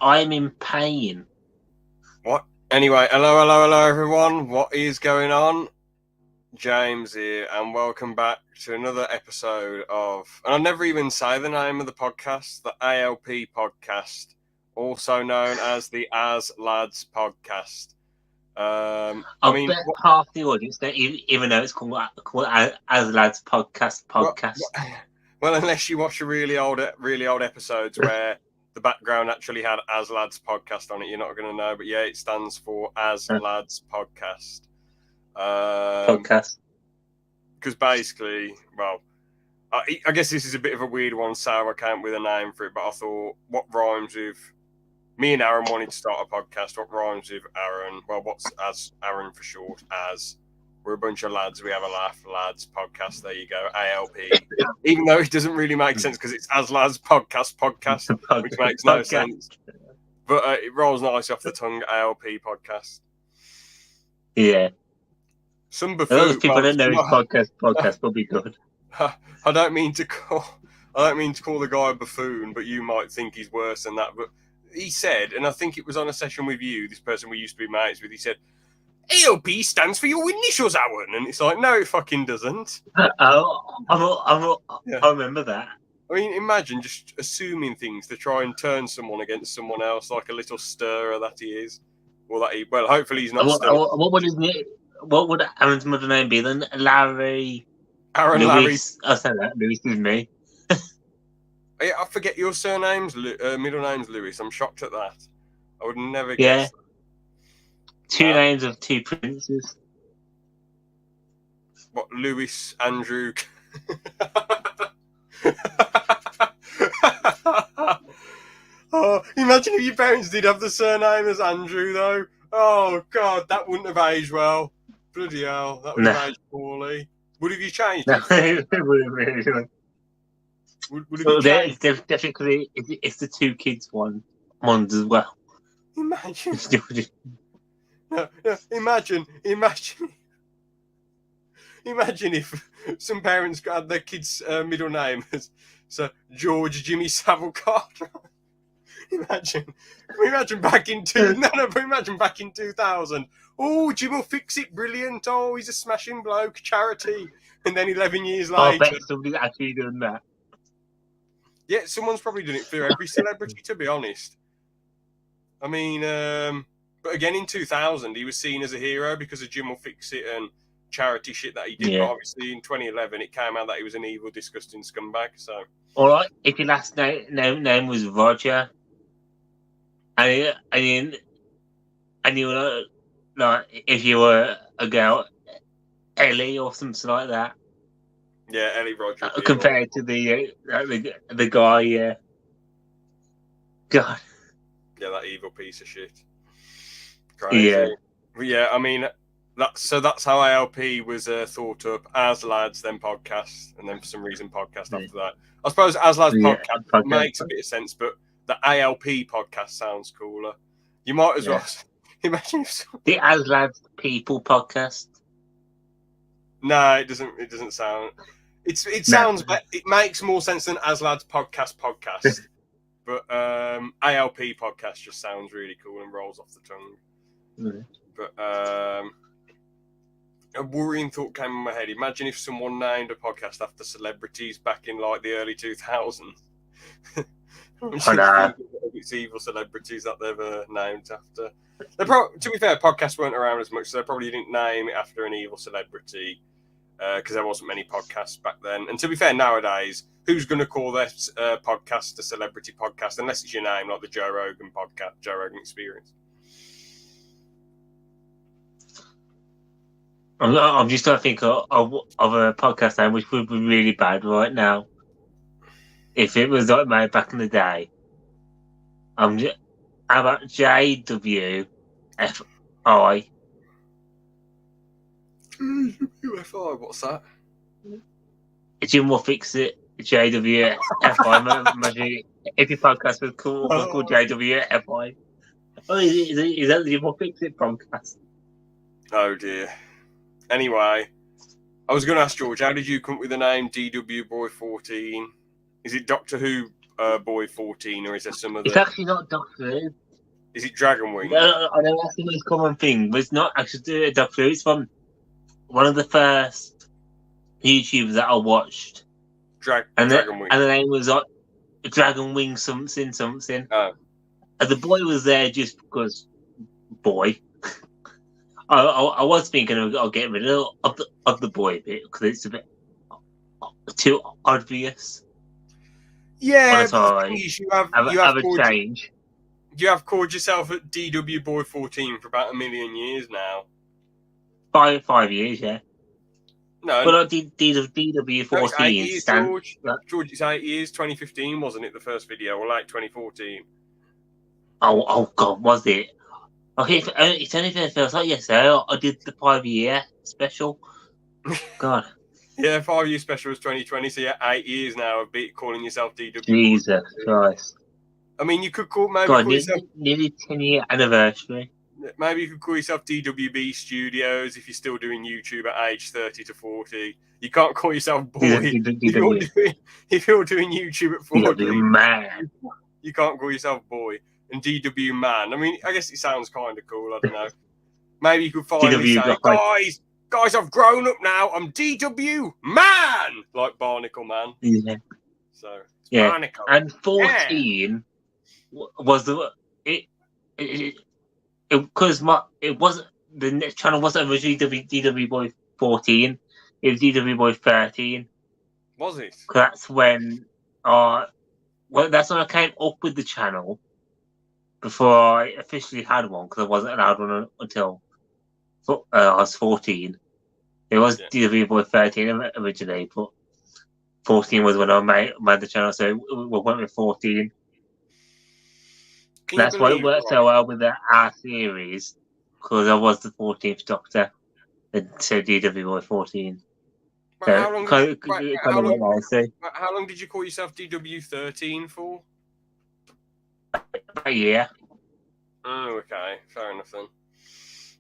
I'm in pain. What? Anyway, hello, everyone. What is going on? James here, and welcome back to another episode of, and I'll never even say the name of the podcast, the ALP podcast, also known as the As Lads podcast. I bet half the audience don't even know it's called As Lads podcast. Well, unless you watch a really old episodes where the background actually had As Lads podcast on it, you're not going to know. But yeah, it stands for As Lads podcast. Podcast. Because basically, well, I guess this is a bit of a weird one, so I came up with a name for it. But I thought, what rhymes with me and Aaron wanted to start a podcast? What rhymes with Aaron? Well, what's as Aaron for short? As we're a bunch of lads, we have a laugh, lads podcast. There you go, ALP. Even though it doesn't really make sense because it's As Lads podcast, which makes no sense. But it rolls nice off the tongue, ALP podcast. Yeah. Some buffoon. Those people don't know his podcast will be good. I don't mean to call the guy a buffoon, but you might think he's worse than that. But he said, and I think it was on a session with you, this person we used to be mates with, he said, ALP stands for your initials, Aaron. And it's like, no, it fucking doesn't. I remember that. I mean, imagine just assuming things to try and turn someone against someone else, like a little stirrer that he is. Well, hopefully he's not stirring. What would Aaron's middle name be then? Larry. Aaron Lewis. I said that. Lewis is me. I forget your surname's middle name's Lewis. I'm shocked at that. I would never guess that. Two names of two princes. What, Lewis, Andrew? Oh, imagine if your parents did have the surname as Andrew, though. Oh, God, that wouldn't have aged well. Bloody hell, that would have aged poorly. Would have you changed it? Would have you changed? Definitely, it's the two kids ones as well. Imagine. No, imagine if some parents had their kids' middle name as George Jimmy Savile Carter. Imagine back in 2000. Oh, Jim will fix it, brilliant. Oh, he's a smashing bloke, charity. And then 11 years later, I bet somebody's actually doing that. Yeah, someone's probably done it for every celebrity, to be honest. I mean, but again, in 2000, he was seen as a hero because of Jim will fix it and charity shit that he did. Yeah. But obviously, in 2011, it came out that he was an evil, disgusting scumbag. So, all right, if your last name was Roger, and you were like, if you were a girl, Ellie or something like that. Yeah, Ellie Roger. Compared to the guy, yeah. God. Yeah, that evil piece of shit. Crazy. Yeah. But yeah, I mean, that's how ALP was thought up. As Lads, then podcast, and then for some reason podcast after that. I suppose As Lads podcast makes a bit of sense, but the ALP podcast sounds cooler. You might as well imagine if the As Lads People podcast. No, it doesn't. It doesn't sound. It sounds. It makes more sense than As Lads podcast. But ALP podcast just sounds really cool and rolls off the tongue. Mm. But a worrying thought came in my head. Imagine if someone named a podcast after celebrities back in like the early 2000s. It's evil celebrities that they've named after. To be fair, podcasts weren't around as much, so they probably didn't name it after an evil celebrity because there wasn't many podcasts back then. And to be fair, nowadays, who's going to call their podcast a celebrity podcast unless it's your name, like the Joe Rogan podcast, Joe Rogan Experience? I'm just trying to think of a podcast name which would be really bad right now. If it was like made back in the day. How about JWFI? JWFI, what's that? Jim will fix it. JWFI. Imagine if your podcast was called JWFI. Oh, is that the Jim will fix it podcast? Oh dear. Anyway, I was going to ask George, how did you come up with the name DW Boy 14? Is it Doctor Who Boy 14, or is there some It's other? actually not Doctor Who. Is it Dragon Wing? I know that's the most common thing, but it's not actually Doctor Who. It's from one of the first YouTubers that I watched, and Dragon Wing. the name was like Dragon Wing something. Oh. And the boy was there just because boy. I was thinking I'll get rid of the boy bit because it's a bit too obvious. Yeah, But but the thing is, you have change. You have called yourself at DW Boy 14 for about 1 million years now. 5 years, yeah. No, but I did DW 14. No, it's 8 years, George. George, it's 8 years. 2015 wasn't it the first video, or like 2014? Oh God, was it? Okay, it's only been feels like yesterday. I did the 5 year special. God. Yeah, 5 year special was 2020, so yeah, 8 years now of calling yourself DW. Jesus Christ. I mean, you could call yourself nearly 10-year anniversary. Maybe you could call yourself DWB Studios if you're still doing YouTube at age 30 to 40. You can't call yourself boy if you're doing YouTube at 40. DW man. You can't call yourself boy. And DW man. I mean, I guess it sounds kind of cool. I don't know. Maybe you could finally say, guys, I've grown up now. I'm DW man, like Barnacle Man. Yeah. So yeah, Barnacle. And 14 was because it wasn't the next channel wasn't originally DW Boy 14. It was DW Boy 13. Was it? That's when that's when I came up with the channel. Before I officially had one, because I wasn't allowed one until I was 14. It was DW Boy 13 originally, but 14 was when I made the channel, so we went with 14. That's why it worked so well with our series, because I was the 14th Doctor, and so DW Boy 14. So, how long did you call yourself DW 13 for? A year. Oh, okay. Fair enough then.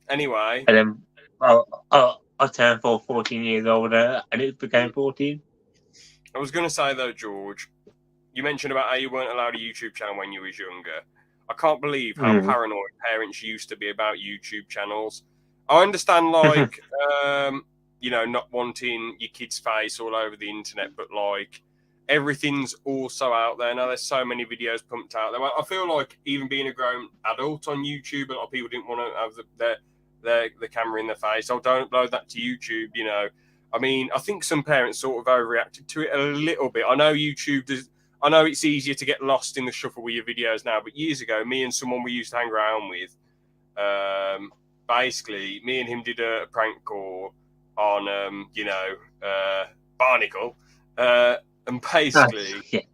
Anyway. And then I turned 14 years older and it became 14. I was going to say, though, George, you mentioned about how you weren't allowed a YouTube channel when you was younger. I can't believe how paranoid parents used to be about YouTube channels. I understand, like, not wanting your kid's face all over the internet, but, like, everything's also out there now. There's so many videos pumped out there. I feel like even being a grown adult on YouTube, a lot of people didn't want to have the camera in their face. Oh, don't upload that to YouTube, I mean, I think some parents sort of overreacted to it a little bit. I know I know it's easier to get lost in the shuffle with your videos now, but years ago, me and someone we used to hang around with, basically, me and him did a prank call on, Barnacle. And basically,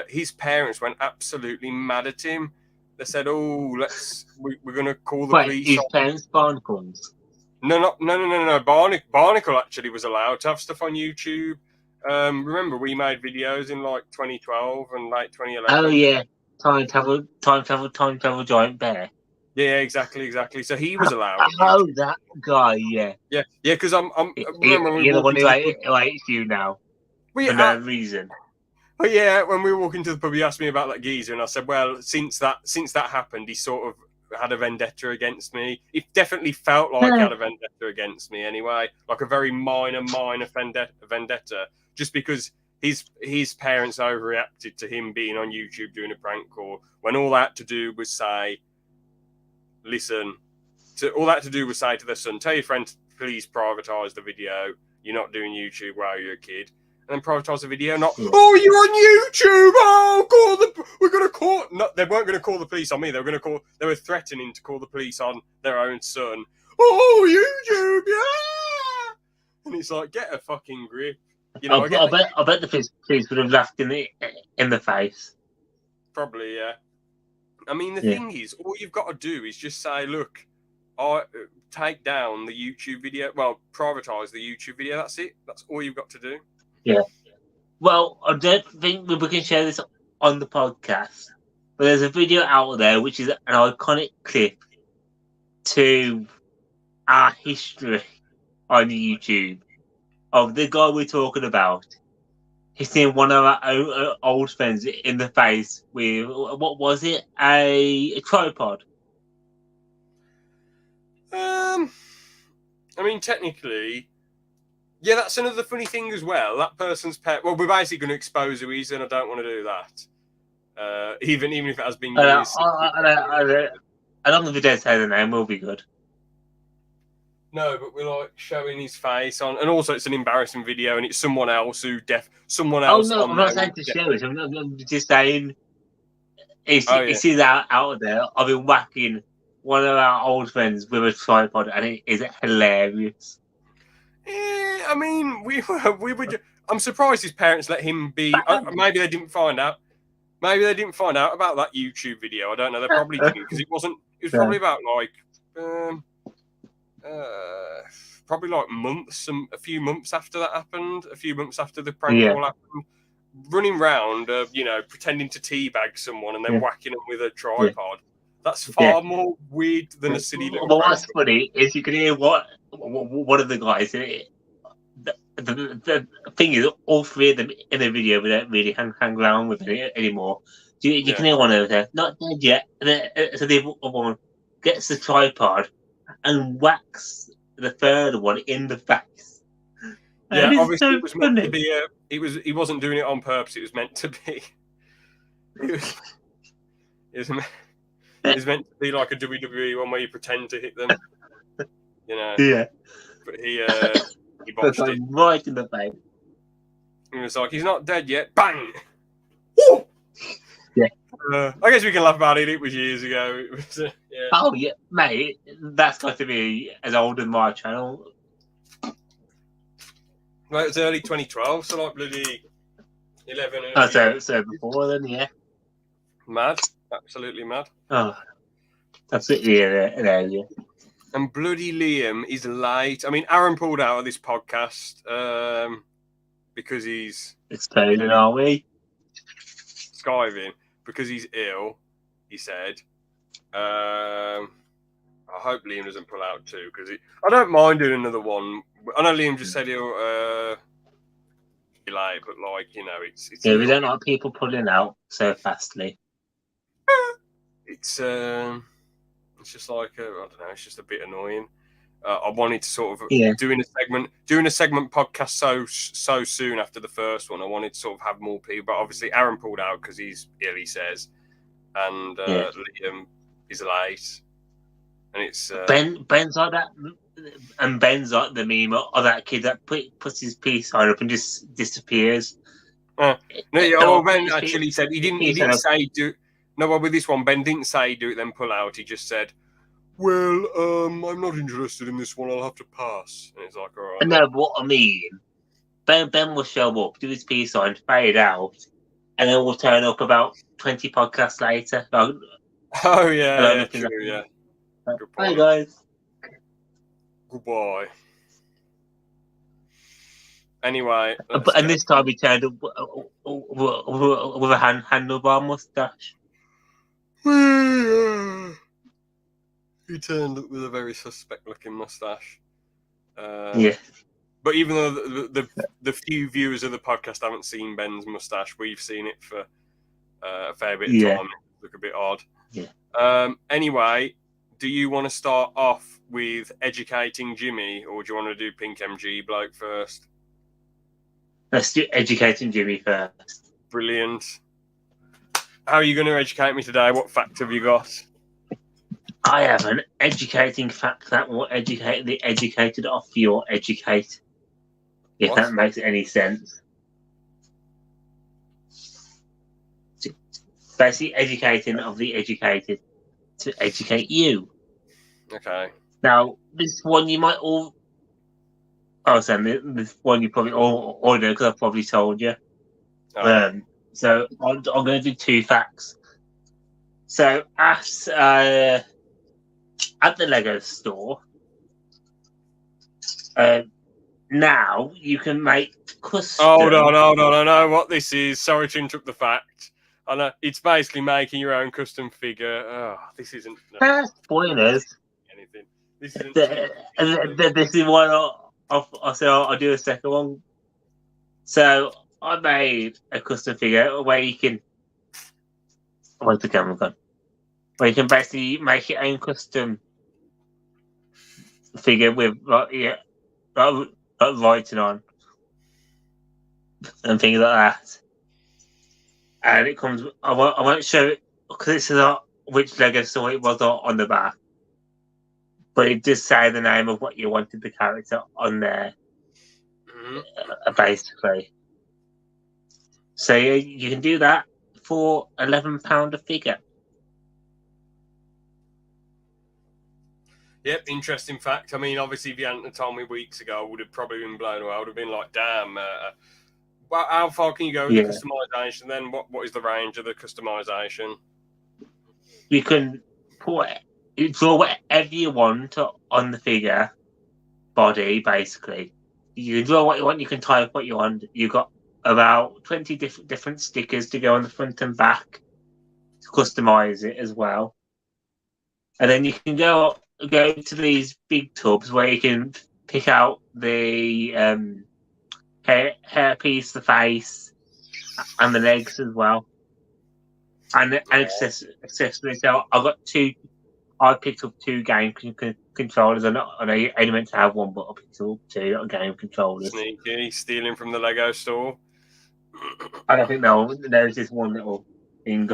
his parents went absolutely mad at him. They said, "Oh, we're going to call the police." His parents Barnacles? No. Barnacle actually was allowed to have stuff on YouTube. Remember, we made videos in like 2012 and late 2011. Oh yeah, time travel giant bear. Yeah, exactly. So he was allowed. Oh, that guy, yeah. Because I'm remember you're the one who hates you now. For no reason. But yeah, when we were walking to the pub, he asked me about that geezer, and I said, well, since that happened, he sort of had a vendetta against me. It definitely felt like he had a vendetta against me anyway, like a very minor vendetta, just because his parents overreacted to him being on YouTube doing a prank call, when all that to do was say, all that to do was say to their son, tell your friend to please privatise the video. You're not doing YouTube while you're a kid. And then privatise the video, not, oh, you're on YouTube, we're going to call, no, they weren't going to call the police on me, they were threatening to call the police on their own son. Oh, YouTube, yeah! And it's like, get a fucking grip. I bet the police would have laughed in the face. Probably, yeah. I mean, the thing is, all you've got to do is just say, look, take down the YouTube video, privatise the YouTube video, that's it. That's all you've got to do. Yeah. Well, I don't think we can share this on the podcast, but there's a video out there which is an iconic clip to our history on YouTube of the guy we're talking about hitting one of our old friends in the face with, what was it? A tripod. I mean, technically, yeah, that's another funny thing as well. That person's pet. Well, we're basically going to expose who he is, and I don't want to do that. Even if it has been years. I don't think the dead say the name will be good. No, but we're like showing his face on, and also it's an embarrassing video, and it's someone else someone else. Oh no, I'm not saying to show it. I'm just saying it's out there. I've been whacking one of our old friends with a tripod, and it is hilarious. Yeah, I mean, we were. I'm surprised his parents let him be. Maybe they didn't find out. Maybe they didn't find out about that YouTube video. I don't know. They probably didn't because it wasn't. It was probably about like. Probably like a few months after that happened, a few months after the prank call happened, running round, pretending to teabag someone and then whacking them with a tripod. That's far more weird than a silly little. But what's funny is you can hear what one of the guys. The thing is, all three of them in the video, we don't really hang around with it anymore. You can hear one over there, not dead yet. So the other one gets the tripod and whacks the third one in the face. Yeah, obviously it was meant to be. He wasn't doing it on purpose. It was meant to be. It was meant to be like a WWE one where you pretend to hit them. You know. Yeah. But he botched it right in the face. He was like, "He's not dead yet." Bang. Yeah. I guess we can laugh about it. It was years ago. It was, yeah. Oh yeah, mate. That's got to be as old as my channel. Well, it was early 2012, so like bloody 11. So before then, yeah. Mad, absolutely mad. Oh, that's it. Yeah. And bloody Liam is late. I mean, Aaron pulled out of this podcast because he's explaining, are we? Skiving because he's ill. He said. I hope Liam doesn't pull out too because I don't mind doing another one. I know Liam just said he'll be late, but like it's yeah, we don't like people pulling out so fastly. It's just like I don't know. It's just a bit annoying. I wanted to sort of doing a segment podcast so soon after the first one. I wanted to sort of have more people, but obviously Aaron pulled out because he's ill. He says, and Liam is late, and it's Ben's like that, and Ben's like the meme of that kid that puts his peace sign up and just disappears. Ben actually said he didn't say do. No, well, with this one, Ben didn't say do it then pull out. He just said, "Well, I'm not interested in this one. I'll have to pass." And it's like, all right. No, but what I mean, Ben will show up, do his peace sign, fade out, and then we'll turn up about 20 podcasts later. Like, oh yeah, true, yeah. Hi guys. Goodbye. Anyway, and this time he turned up with a handlebar mustache. He turned up with a very suspect-looking mustache. Yeah. But even though the few viewers of the podcast haven't seen Ben's mustache, we've seen it for a fair bit of time. It look a bit odd. Yeah. Anyway, do you want to start off with educating Jimmy, or do you want to do Pink MG bloke first? Let's do educating Jimmy first. Brilliant. How are you going to educate me today? What fact have you got? I have an educating fact that will educate the educated off your educate. If that makes any sense. Basically, educating of the educated to educate you. Okay. Now, this one you might all. Oh, Sam, this one you probably all know because I've probably told you. Oh. So I'm going to do two facts. So at the Lego store, now you can make custom. Hold on. I know what this is. Sorry to interrupt the fact. I know it's basically making your own custom figure. Oh, this isn't. No. Spoilers. Anything. This isn't. This is one. I'll do a second one. So I made a custom figure where you can. Where's the camera gone? Where you can basically make your own custom figure with like writing on and things like that. And it comes. I won't show it because it says which Lego store it was on the back, but it does say the name of what you wanted the character on there, basically. So you can do that for £11 a figure. Yep, interesting fact. I mean, obviously, if you hadn't told me weeks ago, I would have probably been blown away. I would have been like, damn. Well, how far can you go with the customization then? What is the range of the customization? You can draw whatever you want on the figure body, basically. You can draw what you want, you can type what you want. You've got about 20 different stickers to go on the front and back to customize it as well. And then you can go to these big tubs where you can pick out the hair piece, the face, and the legs as well. And accessories. So I picked up 2 game controllers. I only meant to have 1, but I picked up 2 game controllers. Sneaky, stealing from the Lego store. I don't think there's this one little thing.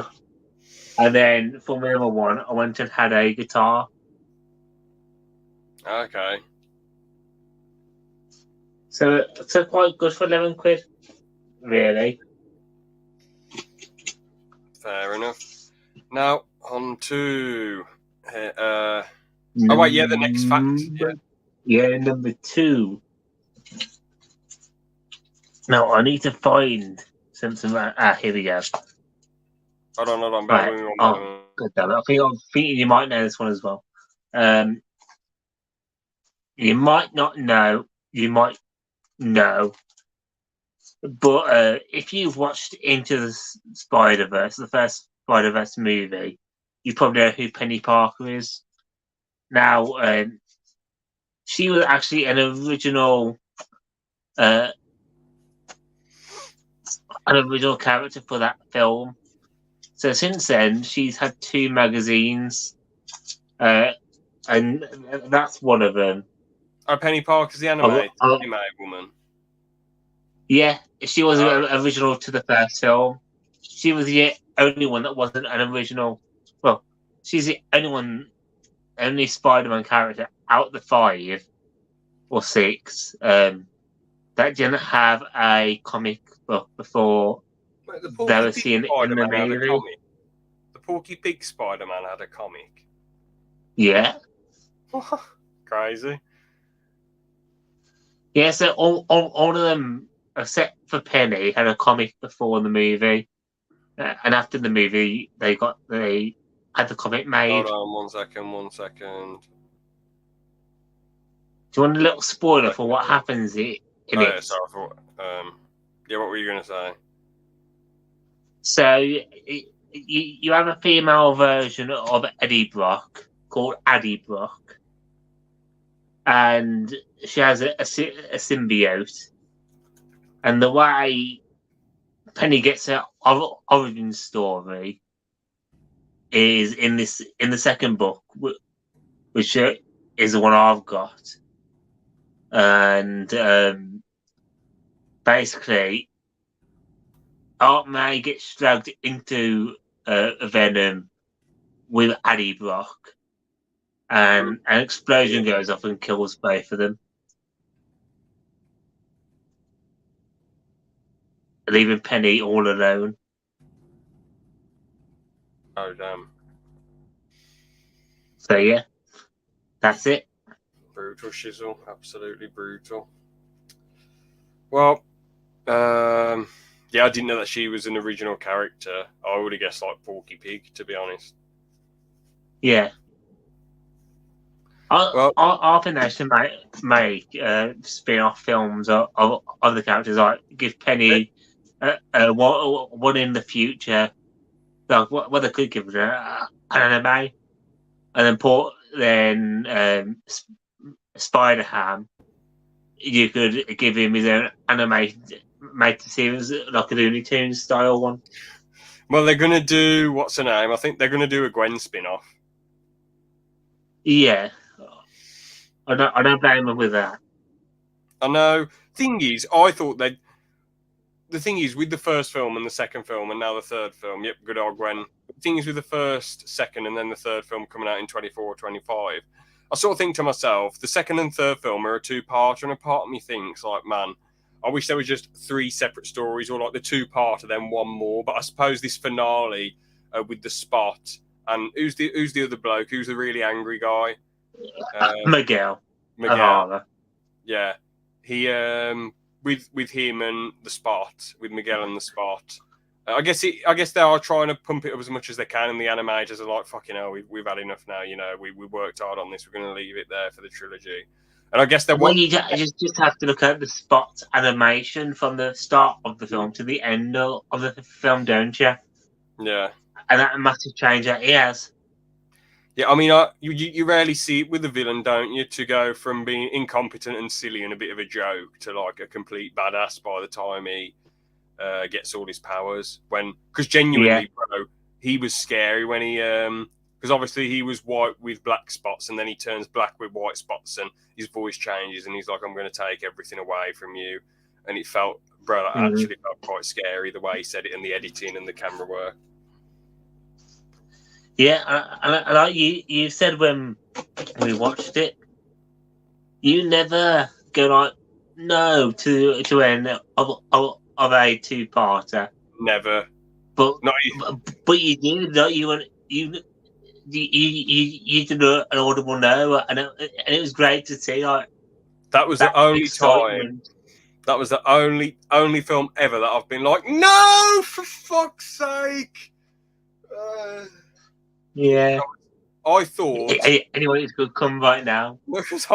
And then for my other one, I went and had a guitar. Okay. So quite good for £11, really. Fair enough. Now on to oh wait, yeah, the next fact. Yeah, number 2. Now I need to find something. Here we go. Hold on. Right. Oh, God damn it. I think you might know this one as well. You might not know. You might know. But if you've watched Into the Spider-Verse, the first Spider-Verse movie, you probably know who Penny Parker is. Now, she was actually an original character for that film. So since then, she's had 2 magazines, and that's one of them. Oh, Penny Parker's the animated woman. Yeah, she was original to the first film. She was the only one that wasn't an original. Well, she's the only Spider-Man character out the 5 or 6 that didn't have a comic book before they were seen in the movie. The Porky Pig Spider-Man had a comic. Yeah. Crazy. Yeah, so all of them, except for Penny, had a comic before the movie. And after the movie, they had the comic made. Hold on, one second. Do you want a little spoiler for what happens in it? Yeah, sorry, I thought, what were you going to say? So, you have a female version of Eddie Brock called Addie Brock. And she has a symbiote. And the way Penny gets her origin story is in the second book, which is the one I've got. And basically, Aunt May gets dragged into Venom with Addie Brock, and an explosion goes off and kills both of them, leaving Penny all alone. Oh, damn. So, yeah, that's it. Brutal shizzle. Absolutely brutal. Well, yeah, I didn't know that she was an original character. I would have guessed like Porky Pig, to be honest. Yeah. I think they should make spin-off films of the characters, like give Penny one in the future, like what they could give her an anime, and then Spider-Ham, you could give him his own animated make the series like a Looney Tunes style one. Well, they're going to do, what's her name? I think they're going to do a Gwen spin-off. Yeah, I don't blame them with that. I know. Thing is, I thought they'd. The thing is, with the first film and the second film and now the third film, yep, good old Gwen. The thing is, with the first, second, and then the third film coming out in 24 or 25, I sort of think to myself, the second and third film are a two-parter, and a part of me thinks, like, man, I wish there was just three separate stories, or like the two-parter, then one more. But I suppose this finale with the Spot, and who's the other bloke? Who's the really angry guy? Miguel. Miguel. Yeah. He with him and the Spot, with Miguel and the Spot. I guess they are trying to pump it up as much as they can, and the animators are like, "Fucking hell, we've had enough now. You know, we worked hard on this. We're going to leave it there for the trilogy." And I guess they Well, you just have to look at the Spot animation from the start of the film to the end of the film, don't you? Yeah. And that massive change that he has. Yeah, I mean, you rarely see it with the villain, don't you? To go from being incompetent and silly and a bit of a joke to like a complete badass by the time he gets all his powers. Because genuinely, bro, he was scary when he because obviously he was white with black spots, and then he turns black with white spots, and his voice changes, and he's like, "I'm going to take everything away from you," and it felt, bro, that actually felt quite scary the way he said it, and the editing and the camera work. Yeah, and like you said when we watched it, you never go like no to end of a two-parter. Never. But you did, don't you? You did an audible no, and it was great to see. Like that was the only time. That was the only film ever that I've been like, no, for fuck's sake. Yeah. I thought. Anyway, it's good. Come right now. Because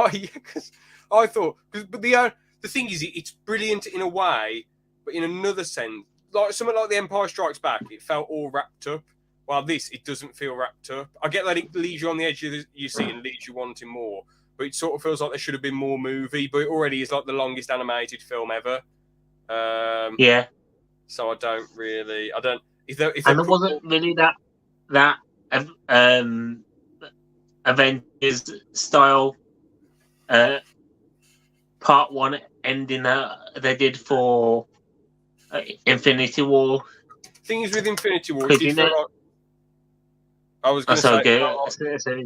I thought, but the thing is, it's brilliant in a way, but in another sense, like something like The Empire Strikes Back, it felt all wrapped up. While this, it doesn't feel wrapped up. I get that it leaves you on the edge of your seat and leaves you wanting more, but it sort of feels like there should have been more movie. But it already is like the longest animated film ever. Yeah. So I don't. If there wasn't really that Avengers style part one ending that they did for Infinity War. Thing is, with Infinity War, I was going to say,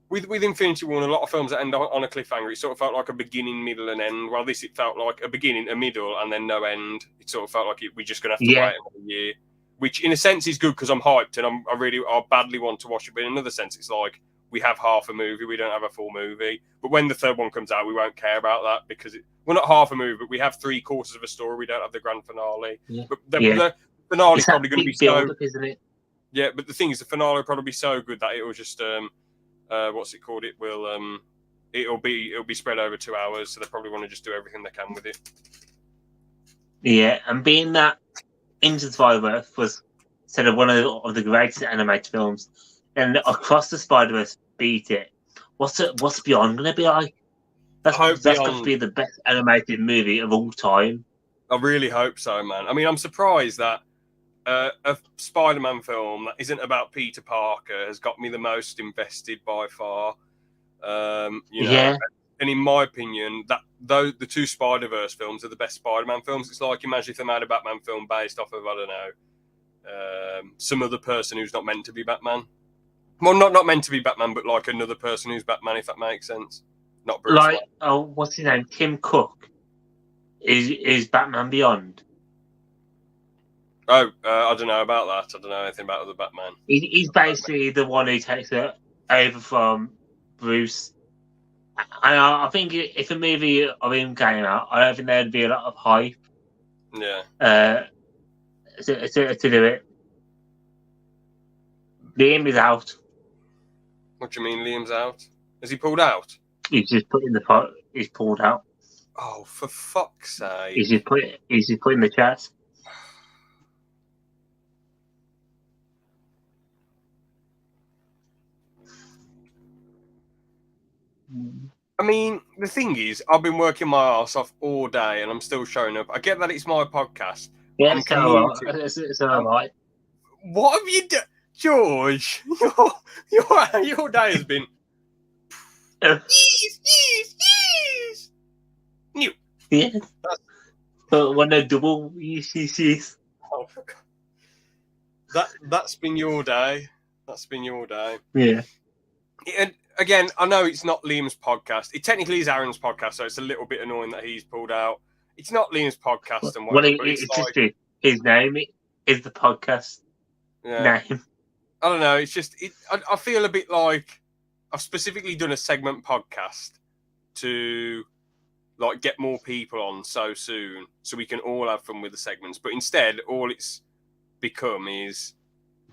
with Infinity War and a lot of films that end on a cliffhanger, it sort of felt like a beginning, middle, and end. While this, it felt like a beginning, a middle, and then no end. It sort of felt like we're just going to have to wait another year, which in a sense is good because I'm hyped and I badly want to watch it. But in another sense, it's like we have half a movie, we don't have a full movie. But when the third one comes out, we won't care about that because we're not half a movie, but we have 3/4 of a story. We don't have the grand finale. Yeah. But the finale is probably going to be so. Isn't it? Yeah, but the thing is, the finale will probably be so good that it will just what's it called? It will it'll be spread over 2 hours, so they probably want to just do everything they can with it. Yeah, and being that Into the Spider-Verse was sort of one of the greatest animated films, and Across the Spider-Verse beat it. What's Beyond going to be like? That's going to be the best animated movie of all time. I really hope so, man. I mean, I'm surprised that a Spider-Man film that isn't about Peter Parker has got me the most invested by far. Yeah. And in my opinion, the two Spider-Verse films are the best Spider-Man films. It's like, imagine if they made a Batman film based off of, I don't know, some other person who's not meant to be Batman. Well, not meant to be Batman, but like another person who's Batman, if that makes sense. Not Bruce Wayne. What's his name? Tim Cook is Batman Beyond. Oh, I don't know about that. I don't know anything about other Batman. He's basically the one who takes it over from Bruce. And I think if a movie of him came out, I don't think there'd be a lot of hype. Yeah. To do it. Liam is out. What do you mean Liam's out? Has he pulled out? He's just put in the pot. He's pulled out. Oh, for fuck's sake! He's just put in the chat. I mean, the thing is, I've been working my ass off all day and I'm still showing up. I get that it's my podcast, but Yeah, I'm it's all commuting. right. It's all right. What have you done, George? Your day has been. Yes. New. Yeah. But when they double UCCs. Oh, for God. That's been your day. That's been your day. Yeah. And again, I know it's not Liam's podcast. It technically is Aaron's podcast, so it's a little bit annoying that he's pulled out. It's not Liam's podcast and whatever, but it's like, just his name is the podcast name. I don't know. It's just I feel a bit like I've specifically done a segment podcast to like get more people on so soon, so we can all have fun with the segments. But instead, all it's become is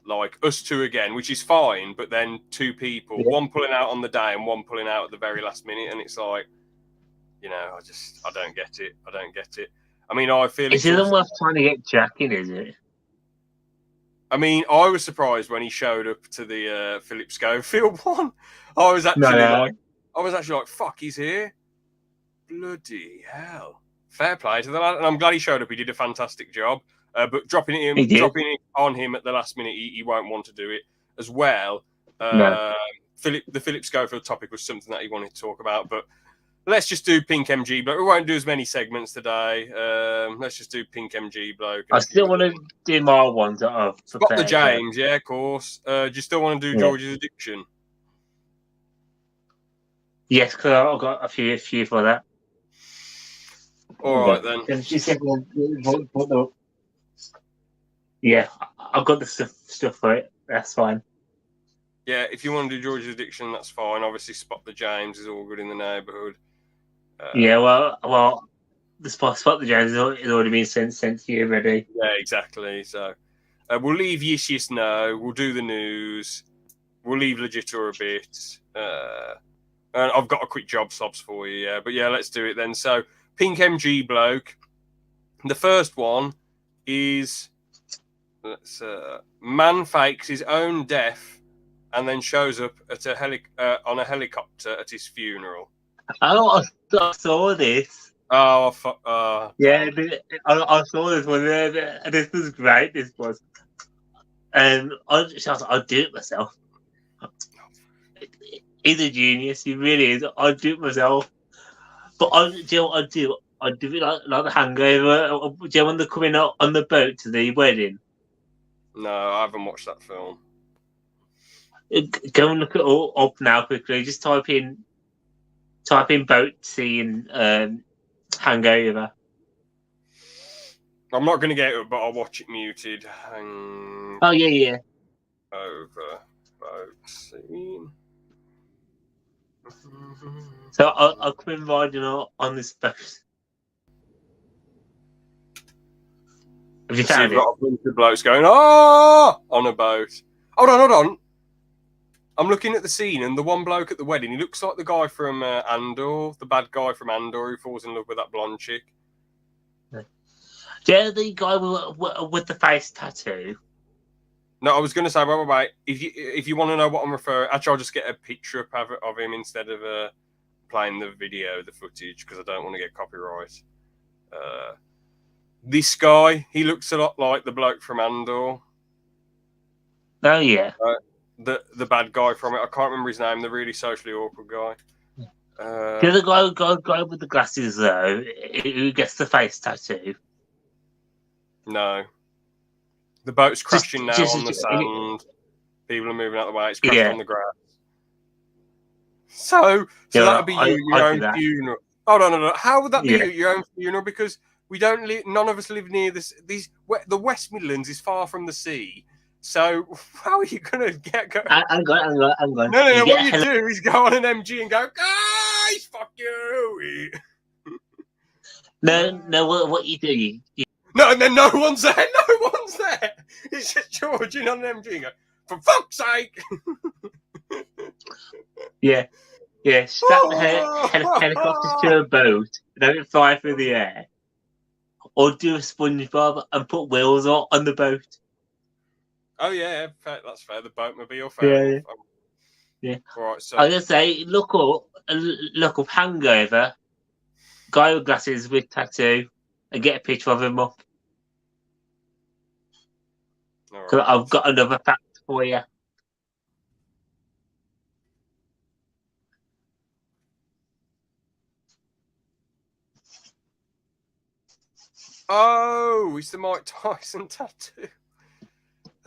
like us two again, which is fine. But then two people, one pulling out on the day and one pulling out at the very last minute, and it's like, you know, I don't get it. I don't get it. I mean, I feel it's even worth trying to get Jack in, is it? I mean, I was surprised when he showed up to the Philip Schofield one. I was actually like, fuck, he's here. Bloody hell. Fair play to the lad. And I'm glad he showed up. He did a fantastic job. But dropping it on him at the last minute, he won't want to do it as well. The Philip Schofield topic was something that he wanted to talk about. But let's just do Pink MG Bloke. We won't do as many segments today. Let's just do Pink MG Bloke. I still want to do more ones that I've Spot the James, yeah, of course. Do you still want to do George's Addiction? Yes, because I've got a few for that. All right, then. Yeah, I've got the stuff for it. That's fine. Yeah, if you want to do George's Addiction, that's fine. Obviously, Spot the James is all good in the neighbourhood. Yeah, well, the Spot the James has already been sent to you already. Yeah, exactly. So we'll leave Yes, No. We'll do the news. We'll leave Legitor a bit. And I've got a quick job slobs for you, yeah. But yeah, let's do it then. So, Pink MG Bloke. The first one is man fakes his own death and then shows up at on a helicopter at his funeral. I saw this. Oh, yeah, I saw this one. This was great. This was, and I'll do it myself. He's a genius. He really is. I'll do it myself. But do you know what I do? I do it like the Hangover. Do you know when they're coming out on the boat to the wedding? No, I haven't watched that film. Go and look it all up now quickly. Just type in boat scene Hangover. I'm not going to get it, but I'll watch it muted. Oh yeah. Over boat scene. So I'll come in riding on this boat. Have you found it? Got a bunch of blokes going, on a boat. Hold on. I'm looking at the scene, and the one bloke at the wedding, he looks like the guy from Andor, the bad guy from Andor who falls in love with that blonde chick. Yeah, the guy with the face tattoo. No, I was going to say, wait. If you want to know what I'm referring, actually, I'll just get a picture up of him instead of playing the footage, because I don't want to get copyright. This guy, he looks a lot like the bloke from Andor. Oh yeah. The bad guy from it. I can't remember his name. The really socially awkward guy. The other guy with the glasses though, who gets the face tattoo. No. The boat's crashing now on the sand. People are moving out of the way. It's crashed on the grass. So that'd be your own funeral. Oh no! How would that be your own funeral? Because we don't live. None of us live near this. The West Midlands is far from the sea. So how are you gonna go? I'm going. No. What you do is go on an MG and go, guys, fuck you. No. What you do? No, and then no one's there. No one's there. It's just George in on an MG and go, for fuck's sake. Yeah. Strap the helicopters to a boat, let it fly through the air, or do a SpongeBob and put wheels on the boat. Oh yeah, that's fair. The boatmobile, fair. Yeah. Yeah. All right, so I was gonna say, look up Hangover, guy with glasses with tattoo, and get a picture of him up. all Because right. I've got another fact for you. Oh, it's the Mike Tyson tattoo.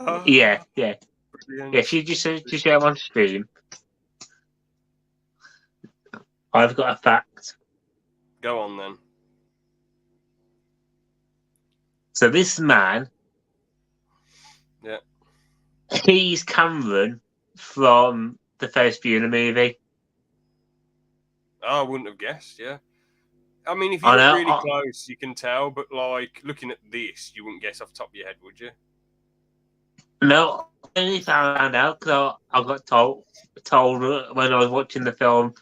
Oh, Yeah. brilliant. If you just show him on stream, I've got a fact. Go on then. So this man, Yeah. he's Cameron from the first Fiona movie. Oh, I wouldn't have guessed. Yeah. I mean, if you I look know. really close, you can tell. But like looking at this, you wouldn't guess off the top of your head, would you? No, I only found out because I got told when I was watching the film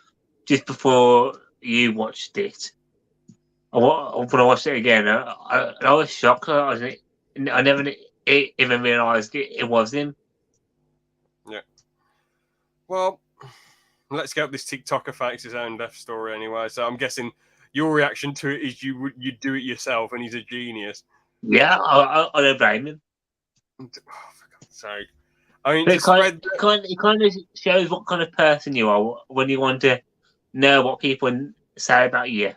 just before you watched it. When I watched it again, I was shocked. I never even realised it was him. Yeah. Well, let's get up this TikToker fakes his own death story anyway. So I'm guessing your reaction to it is you'd do it yourself, and he's a genius. Yeah, I don't blame him. Oh, for God's sake! I mean, It kind of shows what kind of person you are when you want to know what people say about you.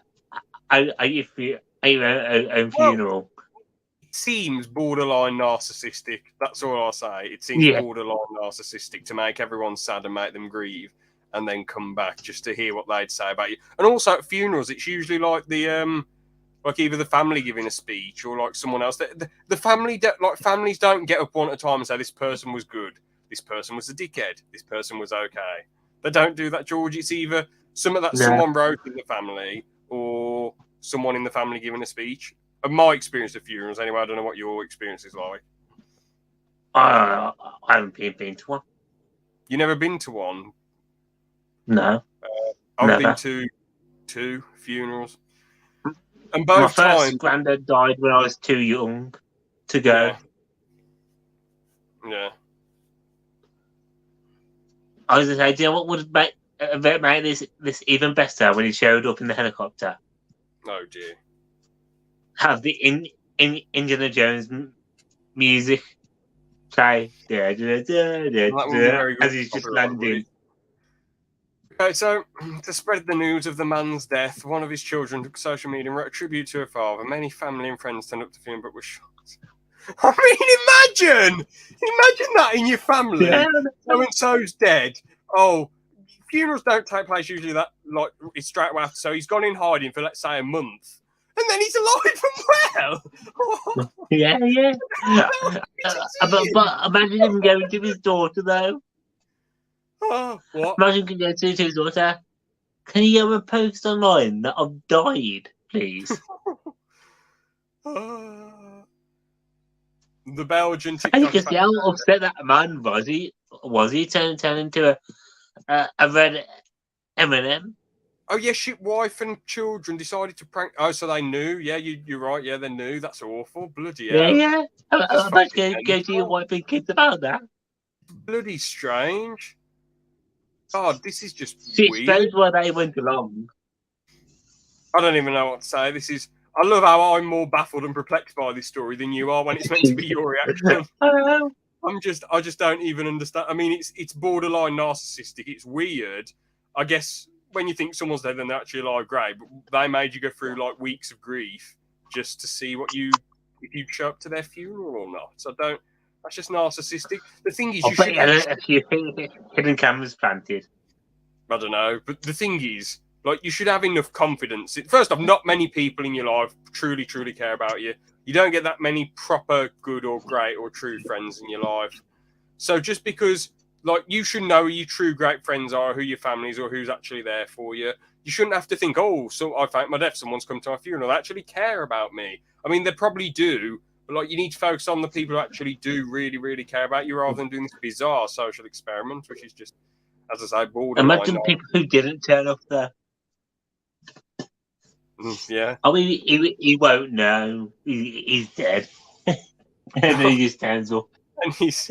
At your own funeral. It seems borderline narcissistic. That's all I'll say. It seems borderline narcissistic to make everyone sad and make them grieve, and then come back just to hear what they'd say about you. And also at funerals, it's usually like the like either the family giving a speech or like someone else. The family, like families, don't get up one at a time and say this person was good, this person was a dickhead, this person was okay. They don't do that, George. It's either someone wrote in the family or someone in the family giving a speech. Of my experience of funerals, anyway, I don't know what your experience is like. I haven't been to one. You never been to one? No. I've been to 2 funerals. And both my first times, granddad died when I was too young to go. Yeah. I was going to say, do you know what would make this even better when he showed up in the helicopter? Oh dear. Have the Indiana Jones music play as he's just landing. Okay, so to spread the news of the man's death, one of his children took social media and wrote a tribute to her father. Many family and friends turned up to film, but were shocked. I mean, imagine that in your family. So and so's dead. Oh, funerals don't take place usually that like it's straight away after. So he's gone in hiding for let's say a month, and then he's alive and well. Yeah. But imagine him going to his daughter though. Oh, what? Imagine him going to his daughter. Can you go and post online that I've died, please? The Belgian TikTok. And you can see how upset that man was. He turned into a red M&M. Oh yeah, shit! Wife and children decided to prank. Oh, so they knew. Yeah, you're right. Yeah, they knew. That's awful. Bloody hell. Yeah. Imagine go to your wife and kids about that. Bloody strange. God, this is just She weird. explains why they went along. I don't even know what to say. This is. I love how I'm more baffled and perplexed by this story than you are when it's meant to be your reaction. I just don't even understand. I mean, it's borderline narcissistic. It's weird. I guess when you think someone's dead and they're actually alive, great. But they made you go through like weeks of grief just to see if you'd show up to their funeral or not. So that's just narcissistic. The thing is, a few hidden cameras planted. I don't know, but the thing is, like, you should have enough confidence. First off, not many people in your life truly care about you. You don't get that many proper good or great or true friends in your life. So just because, like, you should know who your true great friends are, who your family is, or who's actually there for you. You shouldn't have to think, oh, so I faked my death, someone's come to my funeral. They actually care about me. I mean, they probably do, but, like, you need to focus on the people who actually do really, really care about you rather than doing this bizarre social experiment, which is just, as I say, borderline. Imagine people who didn't turn up there. Yeah. I mean, he won't know. He's dead. And then he just turns up. And he's...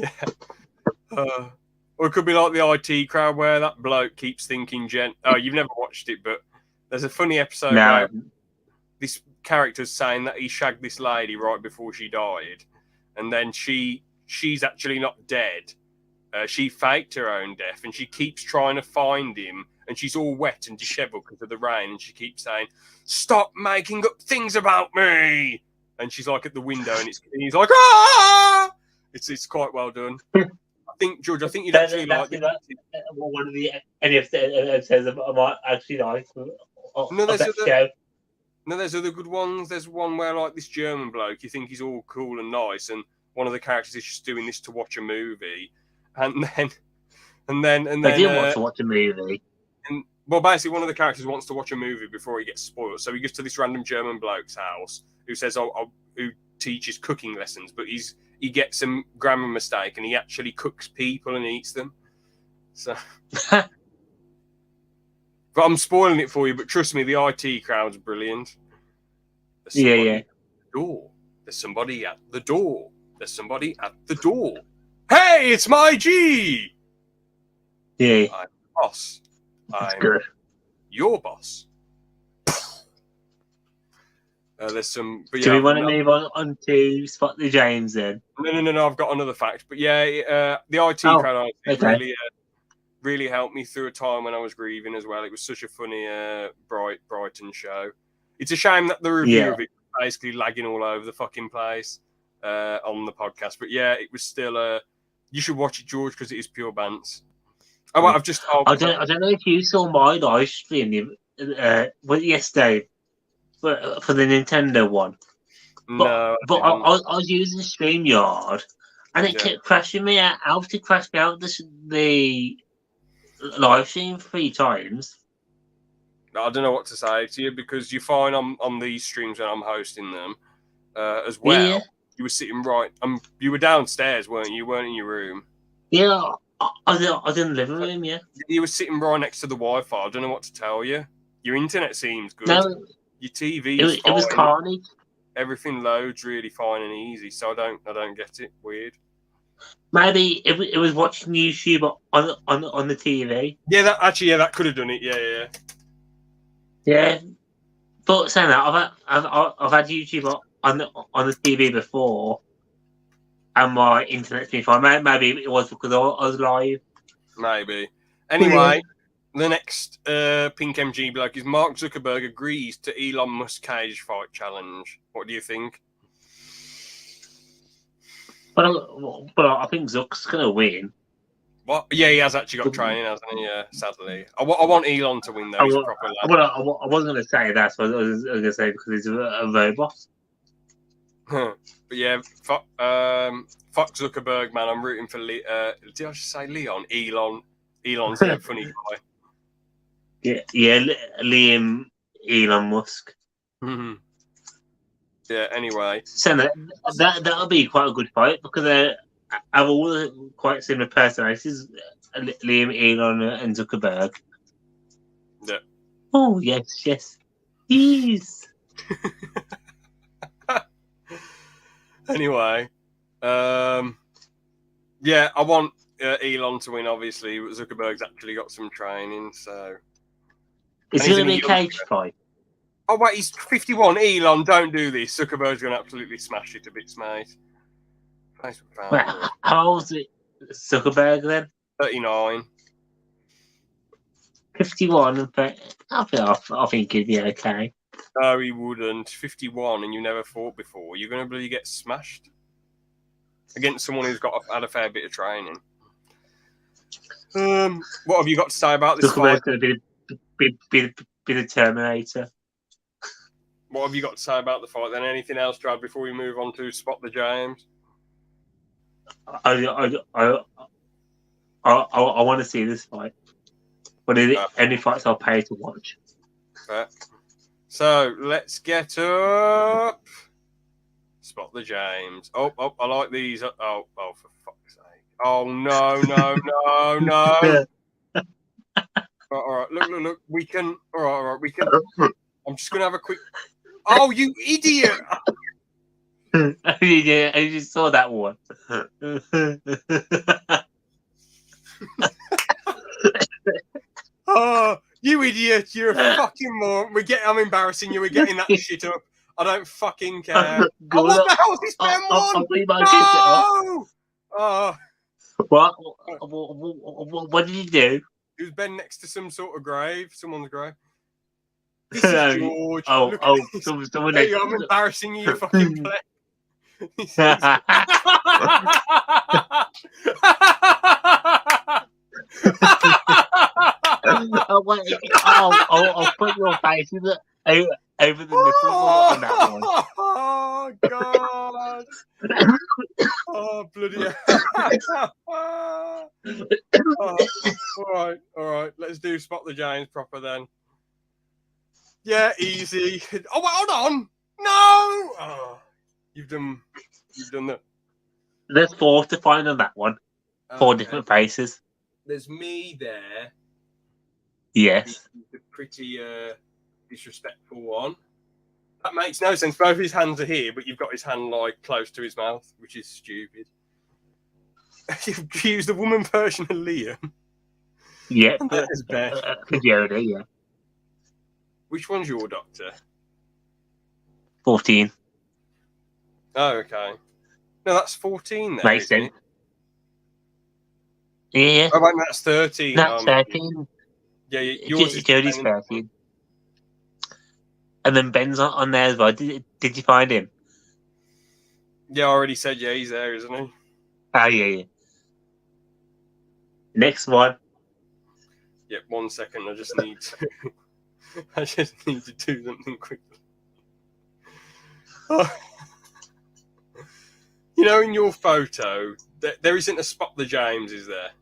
Or it could be like the IT Crowd where that bloke keeps thinking Oh, you've never watched it, but there's a funny episode where this character's saying that he shagged this lady right before she died, and then she's actually not dead. She faked her own death, and she keeps trying to find him, and she's all wet and dishevelled because of the rain, and she keeps saying, "Stop making up things about me!" And she's like at the window, and he's like, "Ah!" It's quite well done. I think, George, you'd actually like that. One of the episodes I might actually like. No, there's other good ones. There's one where like this German bloke, you think he's all cool and nice, and one of the characters is just doing this to watch a movie, and then I did want to watch a movie. Well, basically, one of the characters wants to watch a movie before he gets spoiled, so he goes to this random German bloke's house who says, who teaches cooking lessons, but he gets some grammar mistake and he actually cooks people and eats them. So. But I'm spoiling it for you, but trust me, the IT Crowd's brilliant. Yeah. There's somebody at the door. There's somebody at the door. Hey, it's my G! Yeah. I'm the boss. I'm good. Your boss. There's some... But Do we want to move on to Spot the James then? No, I've got another fact. But yeah, the IT Crowd really helped me through a time when I was grieving as well. It was such a funny Brighton show. It's a shame that the review of it was basically lagging all over the fucking place on the podcast. But yeah, it was still you should watch it, George, because it is pure bants. I don't know if you saw my live stream yesterday for the Nintendo one. But I was using StreamYard and it kept crashing me out. I have to crash me out the live stream 3 times. I don't know what to say to you because you're fine on these streams when I'm hosting them as well. Yeah. You were sitting you were downstairs, weren't you? You weren't in your room. Yeah, I was in the living room, yeah. You were sitting right next to the Wi-Fi. I don't know what to tell you. Your internet seems good. No, your TV is fine. It was carnage. Everything loads really fine and easy, so I don't get it. Weird. Maybe it was watching YouTube on the TV. Yeah, that could have done it. Yeah. Yeah, but saying that, I've had YouTube on the TV before, and my internet's been fine. Maybe it was because I was live. Maybe. Anyway, the next Pink MG bloke is Mark Zuckerberg agrees to Elon Musk cage fight challenge. What do you think? But I think Zuck's gonna win. What? Yeah, he has actually got training, hasn't he? Yeah, sadly. I want Elon to win though. He's a proper lad. I wasn't gonna say that. So I was gonna say because he's a robot. But yeah, fuck Zuckerberg, man. I'm rooting for did I just say Leon? Elon's a funny guy. Yeah, Liam Elon Musk. Yeah, anyway. So that'll be quite a good fight because they have all quite similar personalities, Liam, Elon, and Zuckerberg. Yeah. Oh, yes. Yes. Anyway. Yeah, I want Elon to win, obviously. Zuckerberg's actually got some training, so... Is it going to be a cage fight? Oh, wait, he's 51. Elon, don't do this. Zuckerberg's going to absolutely smash it to bits, mate. Well, how old is it? Zuckerberg, then? 39. 51. I think he'd be okay. No, he wouldn't. 51, and you never fought before. You're going to really get smashed against someone who's had a fair bit of training. What have you got to say about this fight? Zuckerberg's going to be the Terminator. What have you got to say about the fight then? Anything else, Brad, before we move on to Spot the James? I want to see this fight. But any fights I'll pay to watch. Okay. So let's get up. Spot the James. Oh, I like these. Oh, for fuck's sake. Oh, no. All right. Look. We can. All right. We can. I'm just going to have a quick. Oh, you idiot. Yeah, I just saw that one. idiot! You're a fucking moron. I'm embarrassing you. We're getting that shit up. I don't fucking care. Go What look. the hell's this Ben I'll one? leave my kids it up. No! Oh, What did you do? it was Ben next to some sort of grave, someone's grave. This is George. Look at this. Someone There you go, I'm embarrassing you, you fucking play. This is- I'll put your faces over the nipples on that one. Oh, God. Oh, bloody hell. All right. Let's do Spot the James proper then. Yeah, easy. Oh, wait, hold on. No. Oh, you've done that. There's 4 to find on that one. 4 Okay. different faces. There's me there. Yes. The pretty disrespectful one. That makes no sense. Both his hands are here, but you've got his hand like close to his mouth, which is stupid. You've used the woman version of Liam. Yeah. And that is Ben. Jodie, yeah. Which one's your doctor? 14. Oh, okay. No, that's 14 there. Makes isn't sense. it? Yeah. Oh, wait, that's 13. That's 13. Yeah, yours is Jodie's 10. 13. And then Ben's on there as well. Did you find him? Yeah, I already said yeah, he's there, isn't he? Oh, yeah. Next one. Yep, 1 second. I just need to do something quickly. Oh. You know, in your photo, there isn't a Spot the James, is there?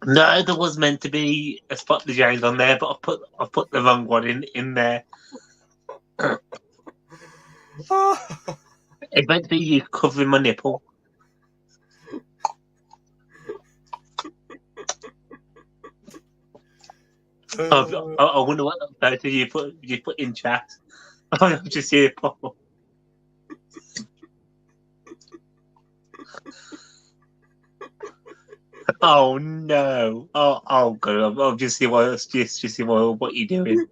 No, there was meant to be a Spot the James on there, but I put the wrong one in there. Oh. It's meant to be you covering my nipple. I wonder what photo you put in chat. I'm just here pop up. Oh no! Oh god! I'll just see what what you're doing.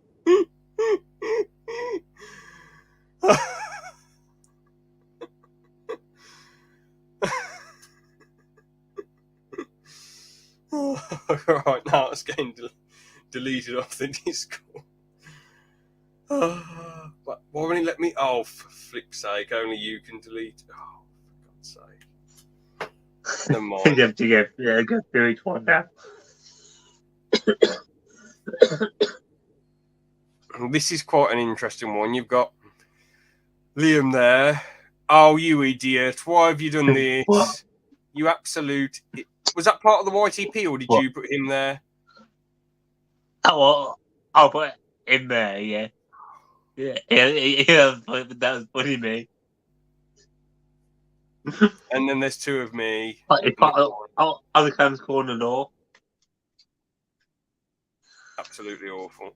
Right, now it's getting deleted off the Discord. But why won't he let me? Oh, for flip's sake! Only you can delete. Oh, for God's sake! Never mind. You have to go through each one now. This is quite an interesting one. You've got Liam there. Oh, you idiot! Why have you done this? What? You absolute. Was that part of the YTP, or did What? you put him there? Oh, well, I'll put in there. Yeah. That was funny, me. And then there's 2 of me. It's part of other Cam's corner law. Absolutely awful.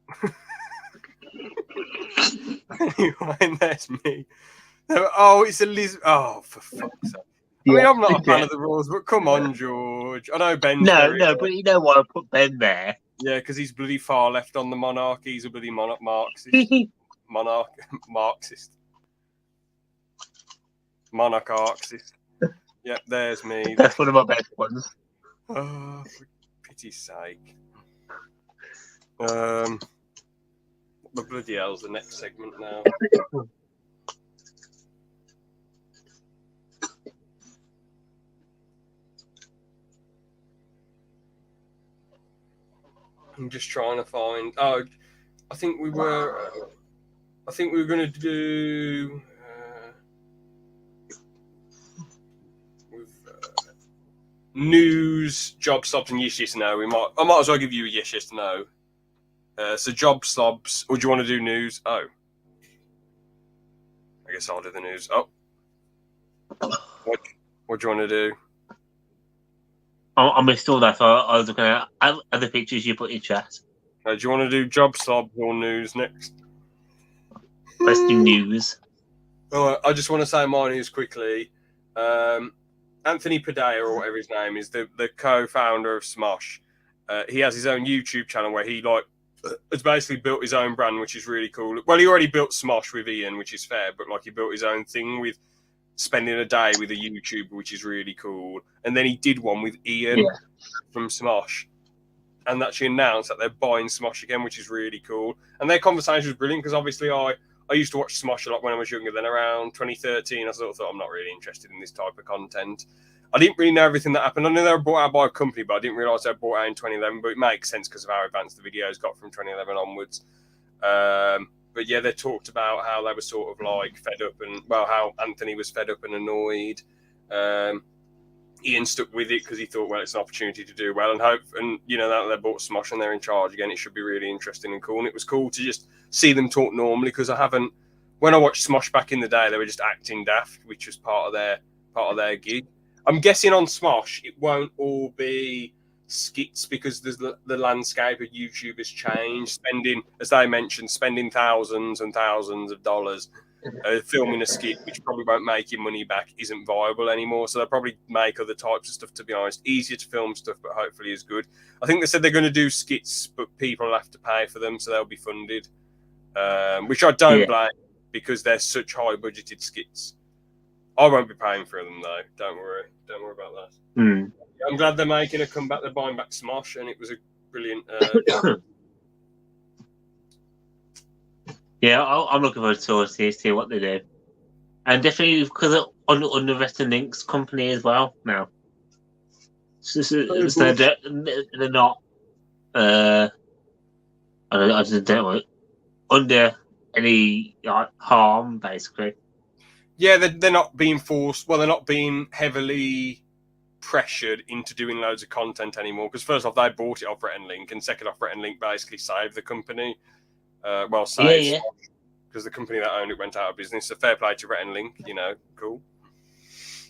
Anyway, and there's me. Oh, it's a Liz. Oh, for fuck's sake. I mean, I'm not a fan of the rules, but come on, George. I know Ben's but you know why I put Ben there? Yeah, because he's bloody far left on the monarchy. He's a bloody Marxist. Monarchist. Yep, there's me. That's one of my best ones. Oh, for pity's sake. What the bloody hell's the next segment now? I'm just trying to find. Oh, I think we were going to do news, job slobs, and yes, no. I might as well give you a yes, no. So job slobs, or do you want to do news? Oh, I guess I'll do the news. Oh, what do you want to do? I missed all that. So I was looking at other pictures you put in chat. Do you want to do job slobs or news next? Let's do news. All right, I just want to say my news quickly. Anthony Padilla, or whatever his name is, the co-founder of Smosh, he has his own YouTube channel where he has basically built his own brand, which is really cool. Well, he already built Smosh with Ian, which is fair, but he built his own thing with spending a day with a YouTuber, which is really cool. And then he did one with Ian from Smosh, and actually announced that they're buying Smosh again, which is really cool. And their conversation was brilliant because obviously I used to watch Smosh a lot when I was younger. Then around 2013, I sort of thought I'm not really interested in this type of content. I didn't really know everything that happened. I knew they were bought out by a company, but I didn't realise they were bought out in 2011. But it makes sense because of how advanced the videos got from 2011 onwards. But yeah, they talked about how they were sort of fed up and, how Anthony was fed up and annoyed. Ian stuck with it because he thought, it's an opportunity to do well and hope. And, now that they bought Smosh and they're in charge again, it should be really interesting and cool. And it was cool to just see them talk normally because when I watched Smosh back in the day, they were just acting daft, which was part of their gig. I'm guessing on Smosh, it won't all be skits because the landscape of YouTube has changed. As they mentioned, spending thousands and thousands of dollars filming a skit, which probably won't make your money back, isn't viable anymore. So they'll probably make other types of stuff, to be honest. Easier to film stuff, but hopefully is good. I think they said they're going to do skits, but people have to pay for them, so they'll be funded, which I don't blame because they're such high-budgeted skits. I won't be paying for them, though. Don't worry about that. I'm glad they're making a comeback. They're buying back Smosh, and it was a brilliant... Yeah, I'm looking forward to see what they do. And definitely because on the Western Links company as well now. So they're not... I just don't know, under any harm, basically. Yeah, they're not being forced. Well, they're not being heavily pressured into doing loads of content anymore. Because first off, they bought it off Rhett and Link, and second off, Rhett and Link basically saved the company. Because the company that owned it went out of business. So fair play to Rhett and Link. Cool.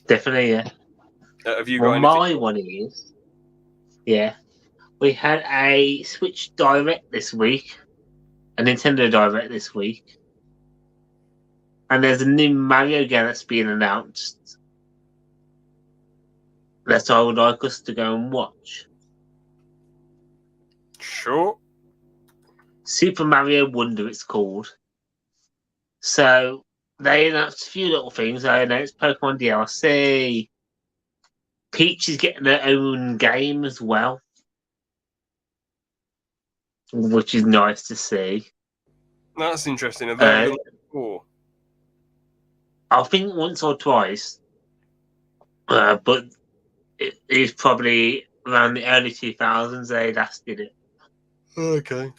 Definitely, yeah. Have you got anything? My one is, we had a Switch Direct this week, a Nintendo Direct this week. And there's a new Mario game that's being announced that I would like us to go and watch. Sure. Super Mario Wonder, it's called. So they announced a few little things. They announced Pokemon DLC. Peach is getting her own game as well, which is nice to see. That's interesting. Have they done that before? I think once or twice, but it is probably around the early 2000s they last did it. Okay.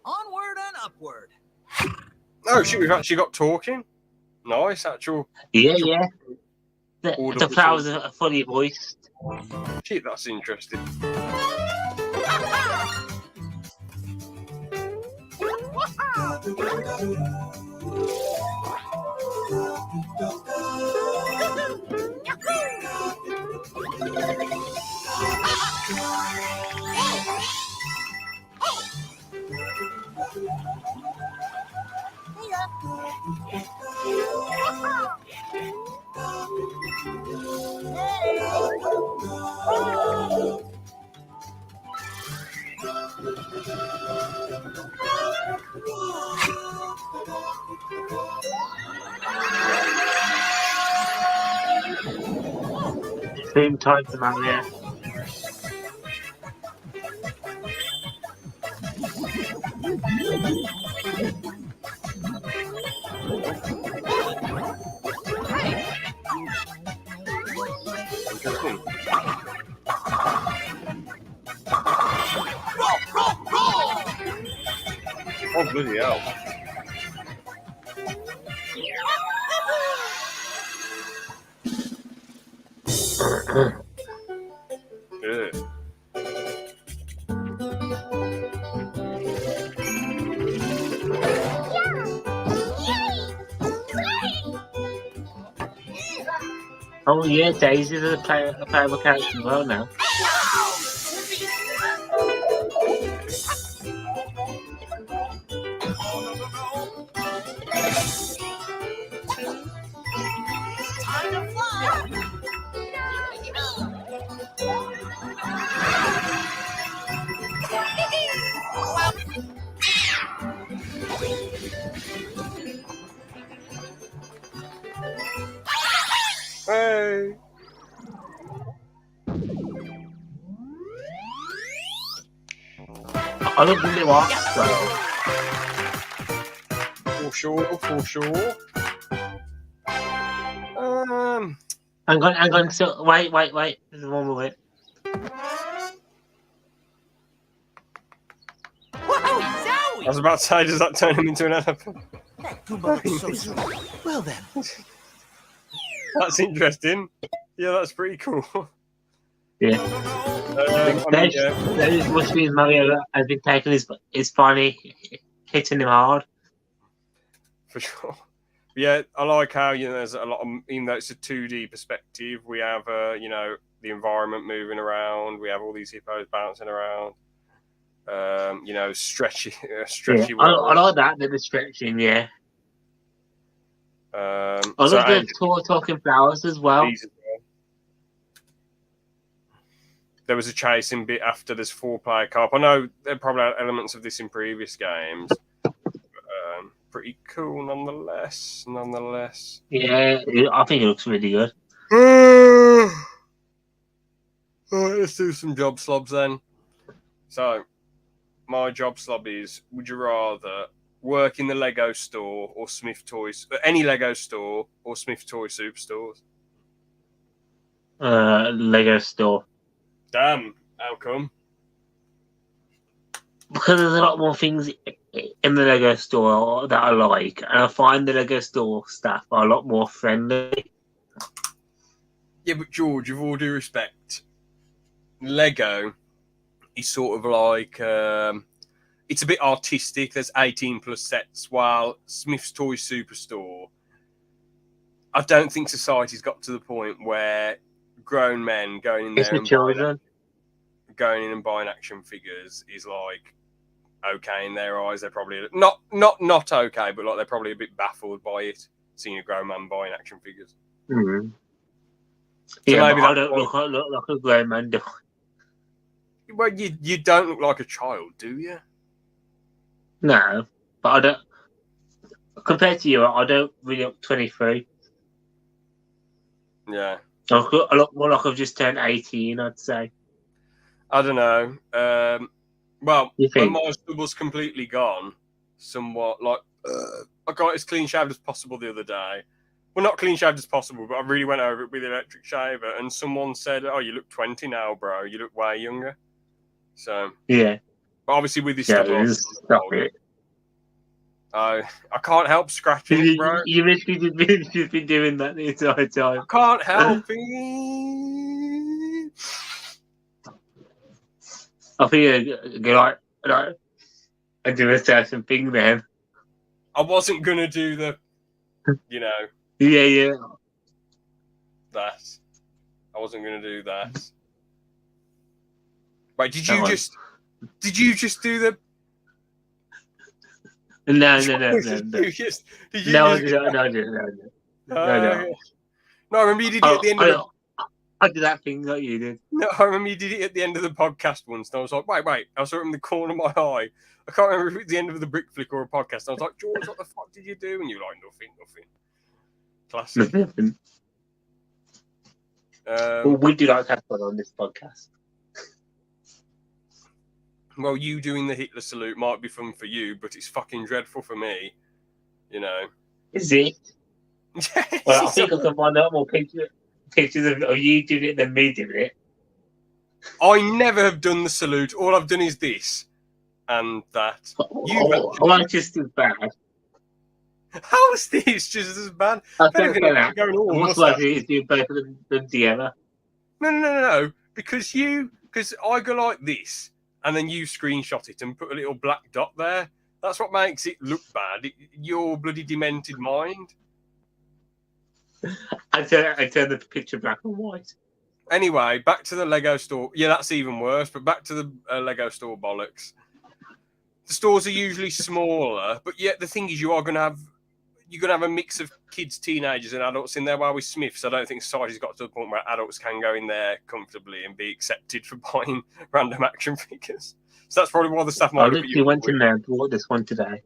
Onward and upward. Oh, shit, we've actually got talking. Nice, actual. Yeah. The flowers are fully voiced. Shit, that's interesting. Same time to Mario. Oh, bloody hell. Good. Oh yeah, Daisy's a playable character as well now. Time to fly. Hey. I love the new art style. For sure. Hang on. So, wait. There's one more bit. Wow, I Zowie! was about to say, does that turn him into an elephant? That Goomba looks so sweet. Well then, That's interesting. Yeah, that's pretty cool. Yeah. That must mean Mario has been taking his funny, hitting him hard. For sure. Yeah, I like how there's a lot of, even though it's a 2D perspective, we have the environment moving around. We have all these hippos bouncing around. Stretchy. Yeah, I like that bit of stretching. Yeah. I love the talking flowers as well. There was a chasing bit after this 4-player co-op. I know there probably had elements of this in previous games. Pretty cool nonetheless. Yeah, I think it looks really good. Alright, let's do some job slobs then. So, my job slob is: would you rather work in the Lego store or Smith Toys, any Lego store or Smith Toy Superstores? Lego store. Damn, how come? Because there's a lot more things in the Lego store that I like, and I find the Lego store staff are a lot more friendly. Yeah, but George, with all due respect, Lego is sort of like it's a bit artistic. There's 18 plus sets, while Smith's Toy Superstore, I don't think society's got to the point where grown men going in there and buying action figures is like okay in their eyes. They're probably not okay, but like they're probably a bit baffled by it, seeing a grown man buying action figures. Mm-hmm. So yeah, maybe I don't look like a grown man. Well, you don't look like a child, do you? No, but I don't. Compared to you, I don't really look 23. Yeah. I look more like I've just turned 18, I'd say. I don't know. Well, You when think? my stubble's completely gone, somewhat like I got as clean shaved as possible the other day. Well, not clean shaved as possible, but I really went over it with the electric shaver, and someone said, "Oh, you look 20 now, bro. You look way younger." So Yeah. but obviously with this Yeah, stuff, stop it. I can't help scratching it, bro. You literally just been doing that the entire time. I can't help it. I think you like and do a certain thing then. I wasn't gonna do the, Yeah. that. I wasn't gonna do that. Wait, did you just do the? No. I remember you did it at the end of I did that thing that you did. No, I remember you did it at the end of the podcast once, and I was like, wait. I saw it in the corner of my eye. I can't remember if it was the end of the brick flick or a podcast. I was like, George, what the fuck did you do? And you were like, nothing. Classic. Well, we do like to have fun on this podcast. Well, you doing the Hitler salute might be fun for you, but it's fucking dreadful for me. Is it? Well, I think I can find out more pictures of you doing it than me doing it. I never have done the salute. All I've done is this and that. That's just as bad. How is this just as bad? I think most likely is doing both of them together. No. Because I go like this, and then you screenshot it and put a little black dot there. That's what makes it look bad. Your bloody demented mind. I turn the picture black and white. Anyway, back to the Lego store. Yeah, that's even worse. But back to the Lego store bollocks. The stores are usually smaller, but yet the thing is, you're gonna have a mix of kids, teenagers, and adults in there. While with Smiths, I don't think society's got to the point where adults can go in there comfortably and be accepted for buying random action figures. So that's probably why the staff might. I literally went in there and bought this one today.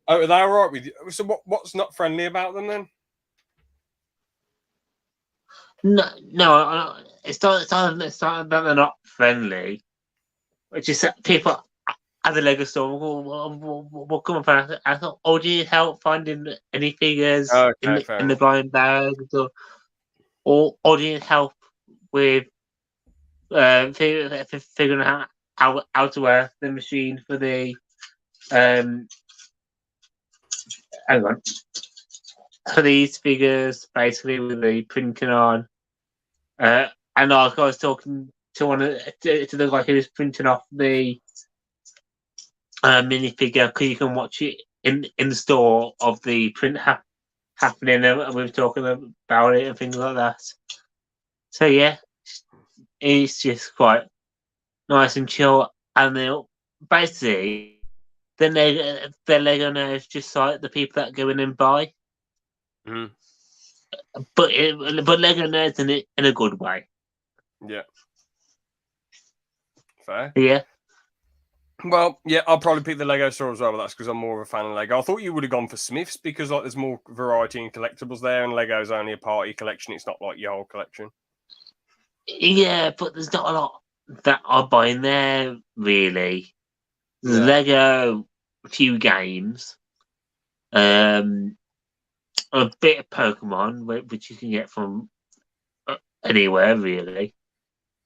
Oh, are they all right with you? So what's not friendly about them then? No, it's not. It's not that they're not friendly. It's just that people at the Lego store will come up and ask, "Oh, do you need help finding any figures Okay, fair in the enough. blind bag?" Or do you need help with figuring out how to work the machine for the hang on, for these figures, basically with the printing on. And I was talking to to the guy who was printing off the minifigure, because you can watch it in the store of the print happening, and we were talking about it and things like that. So yeah, it's just quite nice and chill. And then basically, the Lego nerds just like the people that go in and buy, Mhm. but Lego nerds in a good way. Yeah. Fair. Yeah. Well, yeah, I'll probably pick the Lego store as well, but that's because I'm more of a fan of Lego. I thought you would have gone for Smiths because like there's more variety in collectibles there, and Lego's only a party collection. It's not like your whole collection. Yeah, but there's not a lot that I buy in there, really. There's Yeah. Lego, a few games, a bit of Pokemon, which you can get from anywhere, really.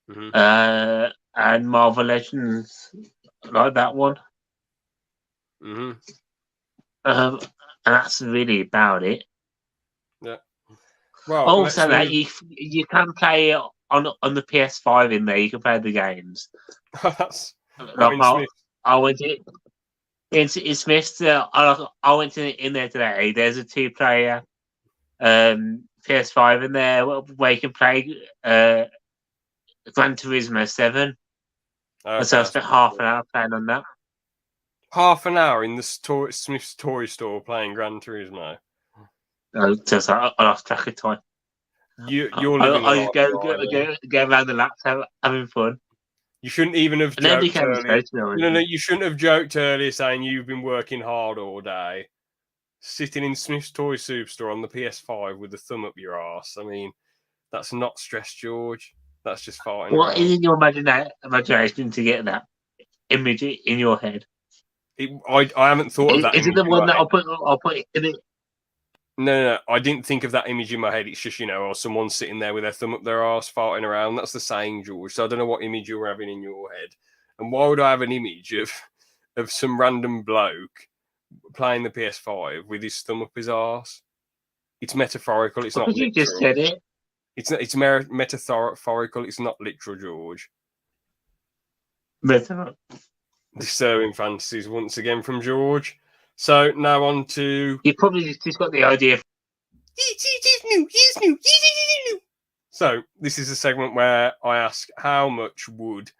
Mhm. And Marvel Legends, like that one. Mhm. And that's really about it. Yeah. Well, Also, let's that move. you can play it on the PS5 in there. You can play the games. That's Like what in Smith. I went to it's missed. I went in there today. There's a 2-player PS5 in there where you can play Gran Turismo 7. Okay, So I that's spent pretty half cool. an hour playing on that. Half an hour in the Smith's toy store playing Gran Turismo. I lost track of time. You're living the I life, just Riley. go around the laps having fun. You shouldn't even have And nobody joked came to earlier. say to me. No, you shouldn't have joked earlier saying you've been working hard all day, sitting in Smith's toy superstore on the PS5 with the thumb up your arse. I mean, that's not stress, George. That's just farting What is around. in your imagination to get that image in your head? I haven't thought of that Is it image the in my one that head. I'll put in it? No, I didn't think of that image in my head. It's just, someone sitting there with their thumb up their arse farting around. That's the saying, George. So I don't know what image you're having in your head. And why would I have an image of some random bloke playing the PS5 with his thumb up his arse? It's metaphorical. It's not Because you just literal. said it. It's metaphorical. It's not literal, George. Disturbing fantasies once again from George. So now on to... You probably just got the idea. It's new. So this is a segment where I ask how much would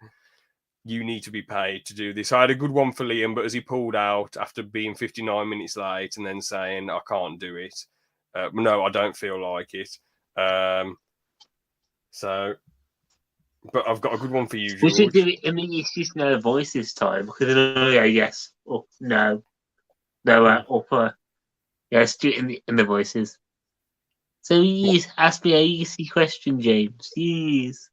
you need to be paid to do this. I had a good one for Liam, but as he pulled out after being 59 minutes late and then saying I can't do it, no, I don't feel like it. So, but I've got a good one for you, We should George. do it in the Yes No voice this time, because then I'll go yes or no, or yes, do it in the voices. So yes, ask me a easy question, James. Yes.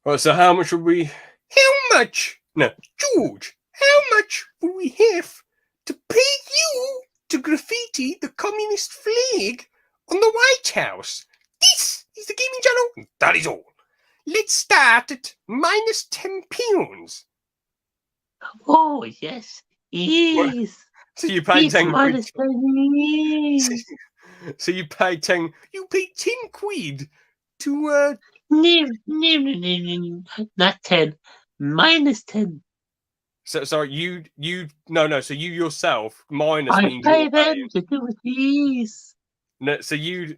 Right, so how much would we... How much? No, George, how much would we have to pay you to graffiti the communist flag on the White House? This is the gaming channel. That is all. Let's start at minus 10 pounds. Oh yes, yes. So you pay Yes, 10 quid. minus 10. Yes. So you pay 10. You pay 10 quid to No, not 10. Minus 10. So sorry, no. So you yourself minus I means pay you're them paying. to do it. Yes. No, so you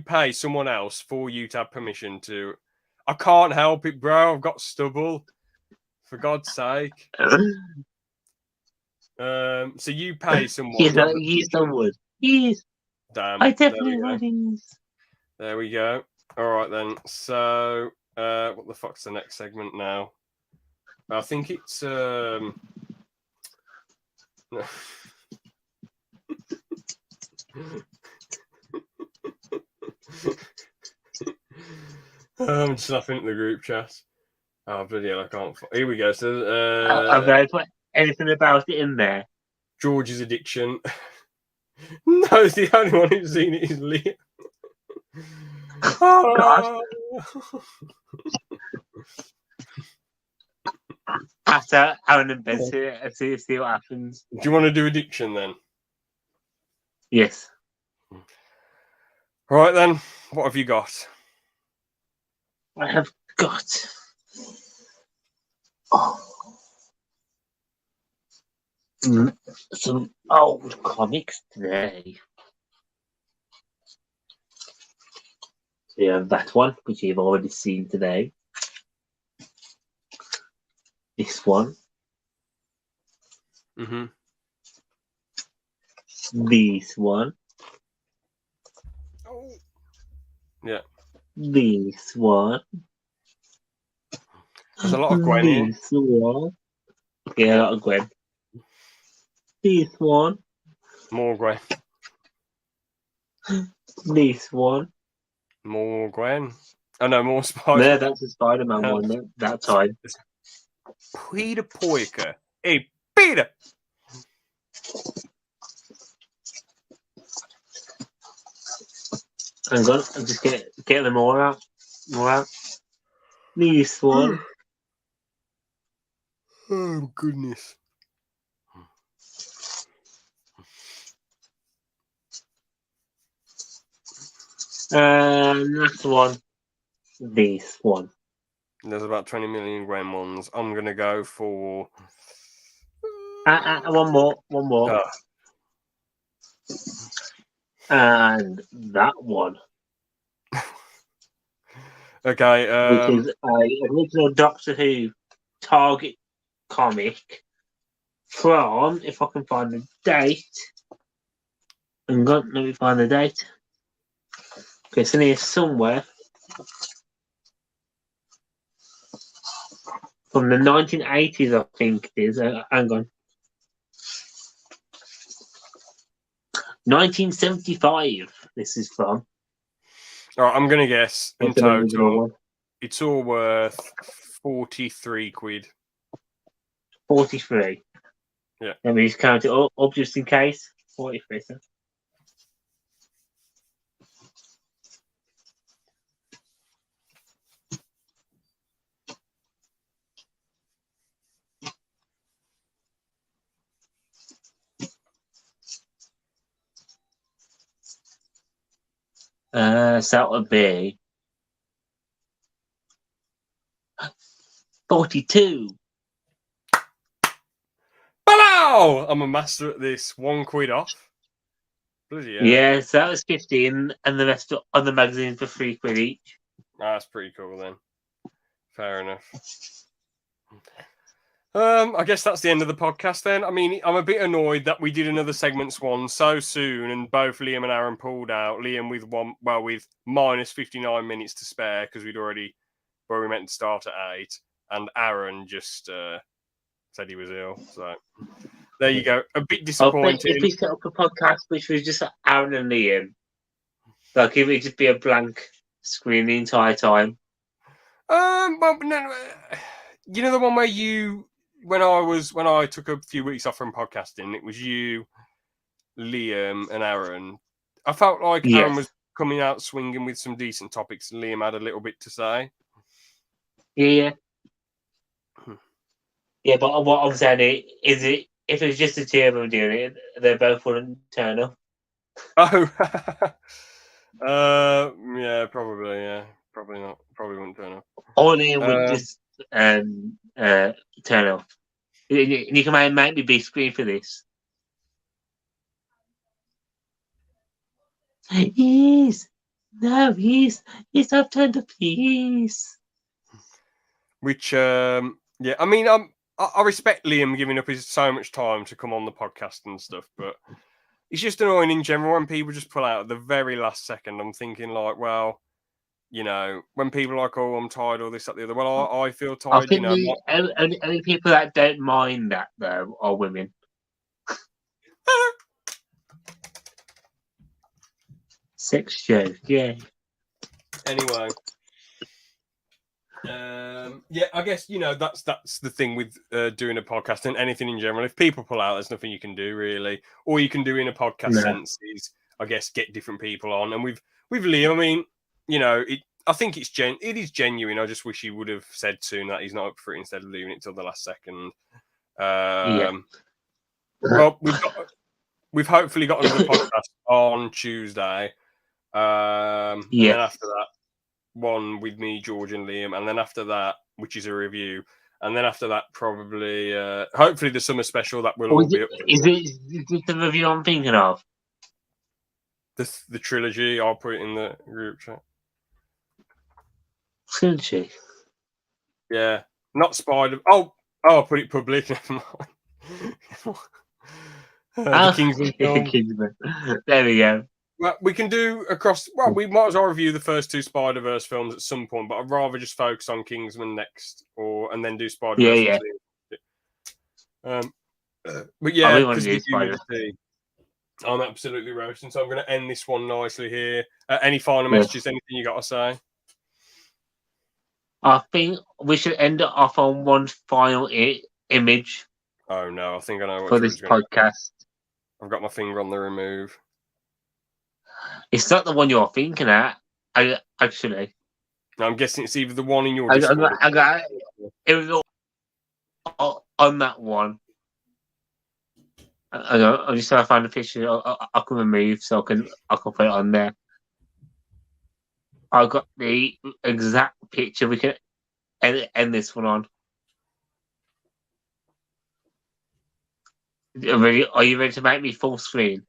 pay someone else for you to have permission to. I can't help it, bro. I've got stubble. For God's sake. So you pay someone. Yes, I would. Yes. Damn. I definitely would. There we go. All right then. So what the fuck's the next segment now? I think it's I'm just laughing at the group chat. Oh, bloody hell, I can't. Here we go. So, Have they put anything about it in there? George's addiction. No, the only one who's seen it is Liam. God. After Aaron and Ben see what happens. Do you want to do addiction then? Yes. Right then, what have you got? I have got some old comics today. So you have that one, which you've already seen today. This one. Mm-hmm. This one. Oh. Yeah. This one. There's a lot of Gwen here. This one. Yeah, a lot of Gwen. This one. More Gwen. This one. More Gwen. Oh no, more Spider. No, that's a Spider-Man one that time. Peter Poiker. Hey, Peter! Hang on, I'll just get them all out. This one. Oh, goodness. Next one. This one. There's about 20 million Gwen ones. I'm going to go for... One more. Oh. And that one. Okay. Which is an original Doctor Who Target comic from, if I can find the date. Hang on, let me find the date. Okay, it's in here somewhere. From the 1980s, I think it is. Hang on. 1975, this is from. All right, I'm going to guess in That's an original total, one. it's all worth 43 quid. 43. Yeah. Let me just count it up just in case. 43. So. So that would be 42. Hello! I'm a master at this. £1 off. Bloody hell. Yeah, so that was 15, and the rest on the magazine for £3 each. That's pretty cool then. Fair enough. I guess that's the end of the podcast then. I mean, I'm a bit annoyed that we did another segments one so soon, and both Liam and Aaron pulled out. Liam with with minus 59 minutes to spare because we meant to start at 8, and Aaron just said he was ill. So there you go. A bit disappointing. If we set up a podcast which was just Aaron and Liam, like it would just be a blank screen the entire time. Well, no, you know the one where when I took a few weeks off from podcasting, it was you, Liam, and Aaron. I felt like Aaron was coming out swinging with some decent topics, and Liam had a little bit to say. Yeah. Yeah, but what I'm saying is, if it was just the two of them doing it, they both wouldn't turn up. Oh, yeah, probably, yeah, probably not, probably wouldn't turn up. Or Liam would just turn up. You can make me big screen for this. Yes. No, yes, I've turned up. Yes. Which, yeah, I mean, I respect Liam giving up so much time to come on the podcast and stuff, but it's just annoying in general when people just pull out at the very last second. I'm thinking like, well, you know, when people are like, oh, I'm tired or this, that, the other. Well, I feel tired, I think you know. the only people that don't mind that, though, are women. Sex joke, yeah. Anyway, Yeah, I guess that's the thing with doing a podcast and anything in general. If people pull out, there's nothing you can do really. All you can do in a podcast No. sense is, I guess, get different people on. And with Liam, I mean, I think it is genuine. I just wish he would have said soon that he's not up for it instead of leaving it till the last second. Well, we've hopefully got another podcast on Tuesday. And then after that, one with me, George, and Liam, and then after that, which is a review, and then after that, probably, hopefully, the summer special that will all be up. Is it the review I'm thinking of? The trilogy. I'll put it in the group chat. Trilogy. Yeah, not Spider. Oh, I'll put it public. Never mind. The Kingsman film. Kingsman. There we go. Well, we can do across. Well, we might as well review the first two Spider-Verse films at some point, but I'd rather just focus on Kingsman next, and then do Spider-Verse. Yeah. But yeah, I want to do Spider-Verse. I'm absolutely roasting, so I'm going to end this one nicely here. Any final messages? Anything you got to say? I think we should end it off on one final image. Oh no, I think I know what for this podcast. I've got my finger on the remove. It's not the one you're thinking at. Actually, I'm guessing it's either the one in your. I got it was on that one. I'm just trying to find a picture I can remove so I can put it on there. I got the exact picture. We can end this one on. Are you ready to make me full screen?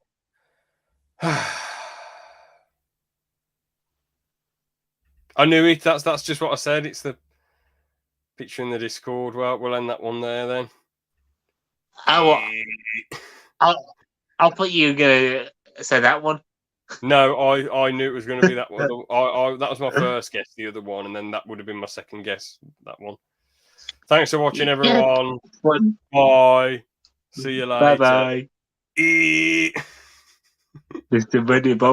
I knew it. That's just what I said. It's the picture in the Discord. Well, we'll end that one there then. I'll put you gonna say that one. No, I knew it was going to be that one. That was my first guess, the other one, and then that would have been my second guess, that one. Thanks for watching, everyone. Bye. See you later. Bye-bye. Mr. Buddy Bob.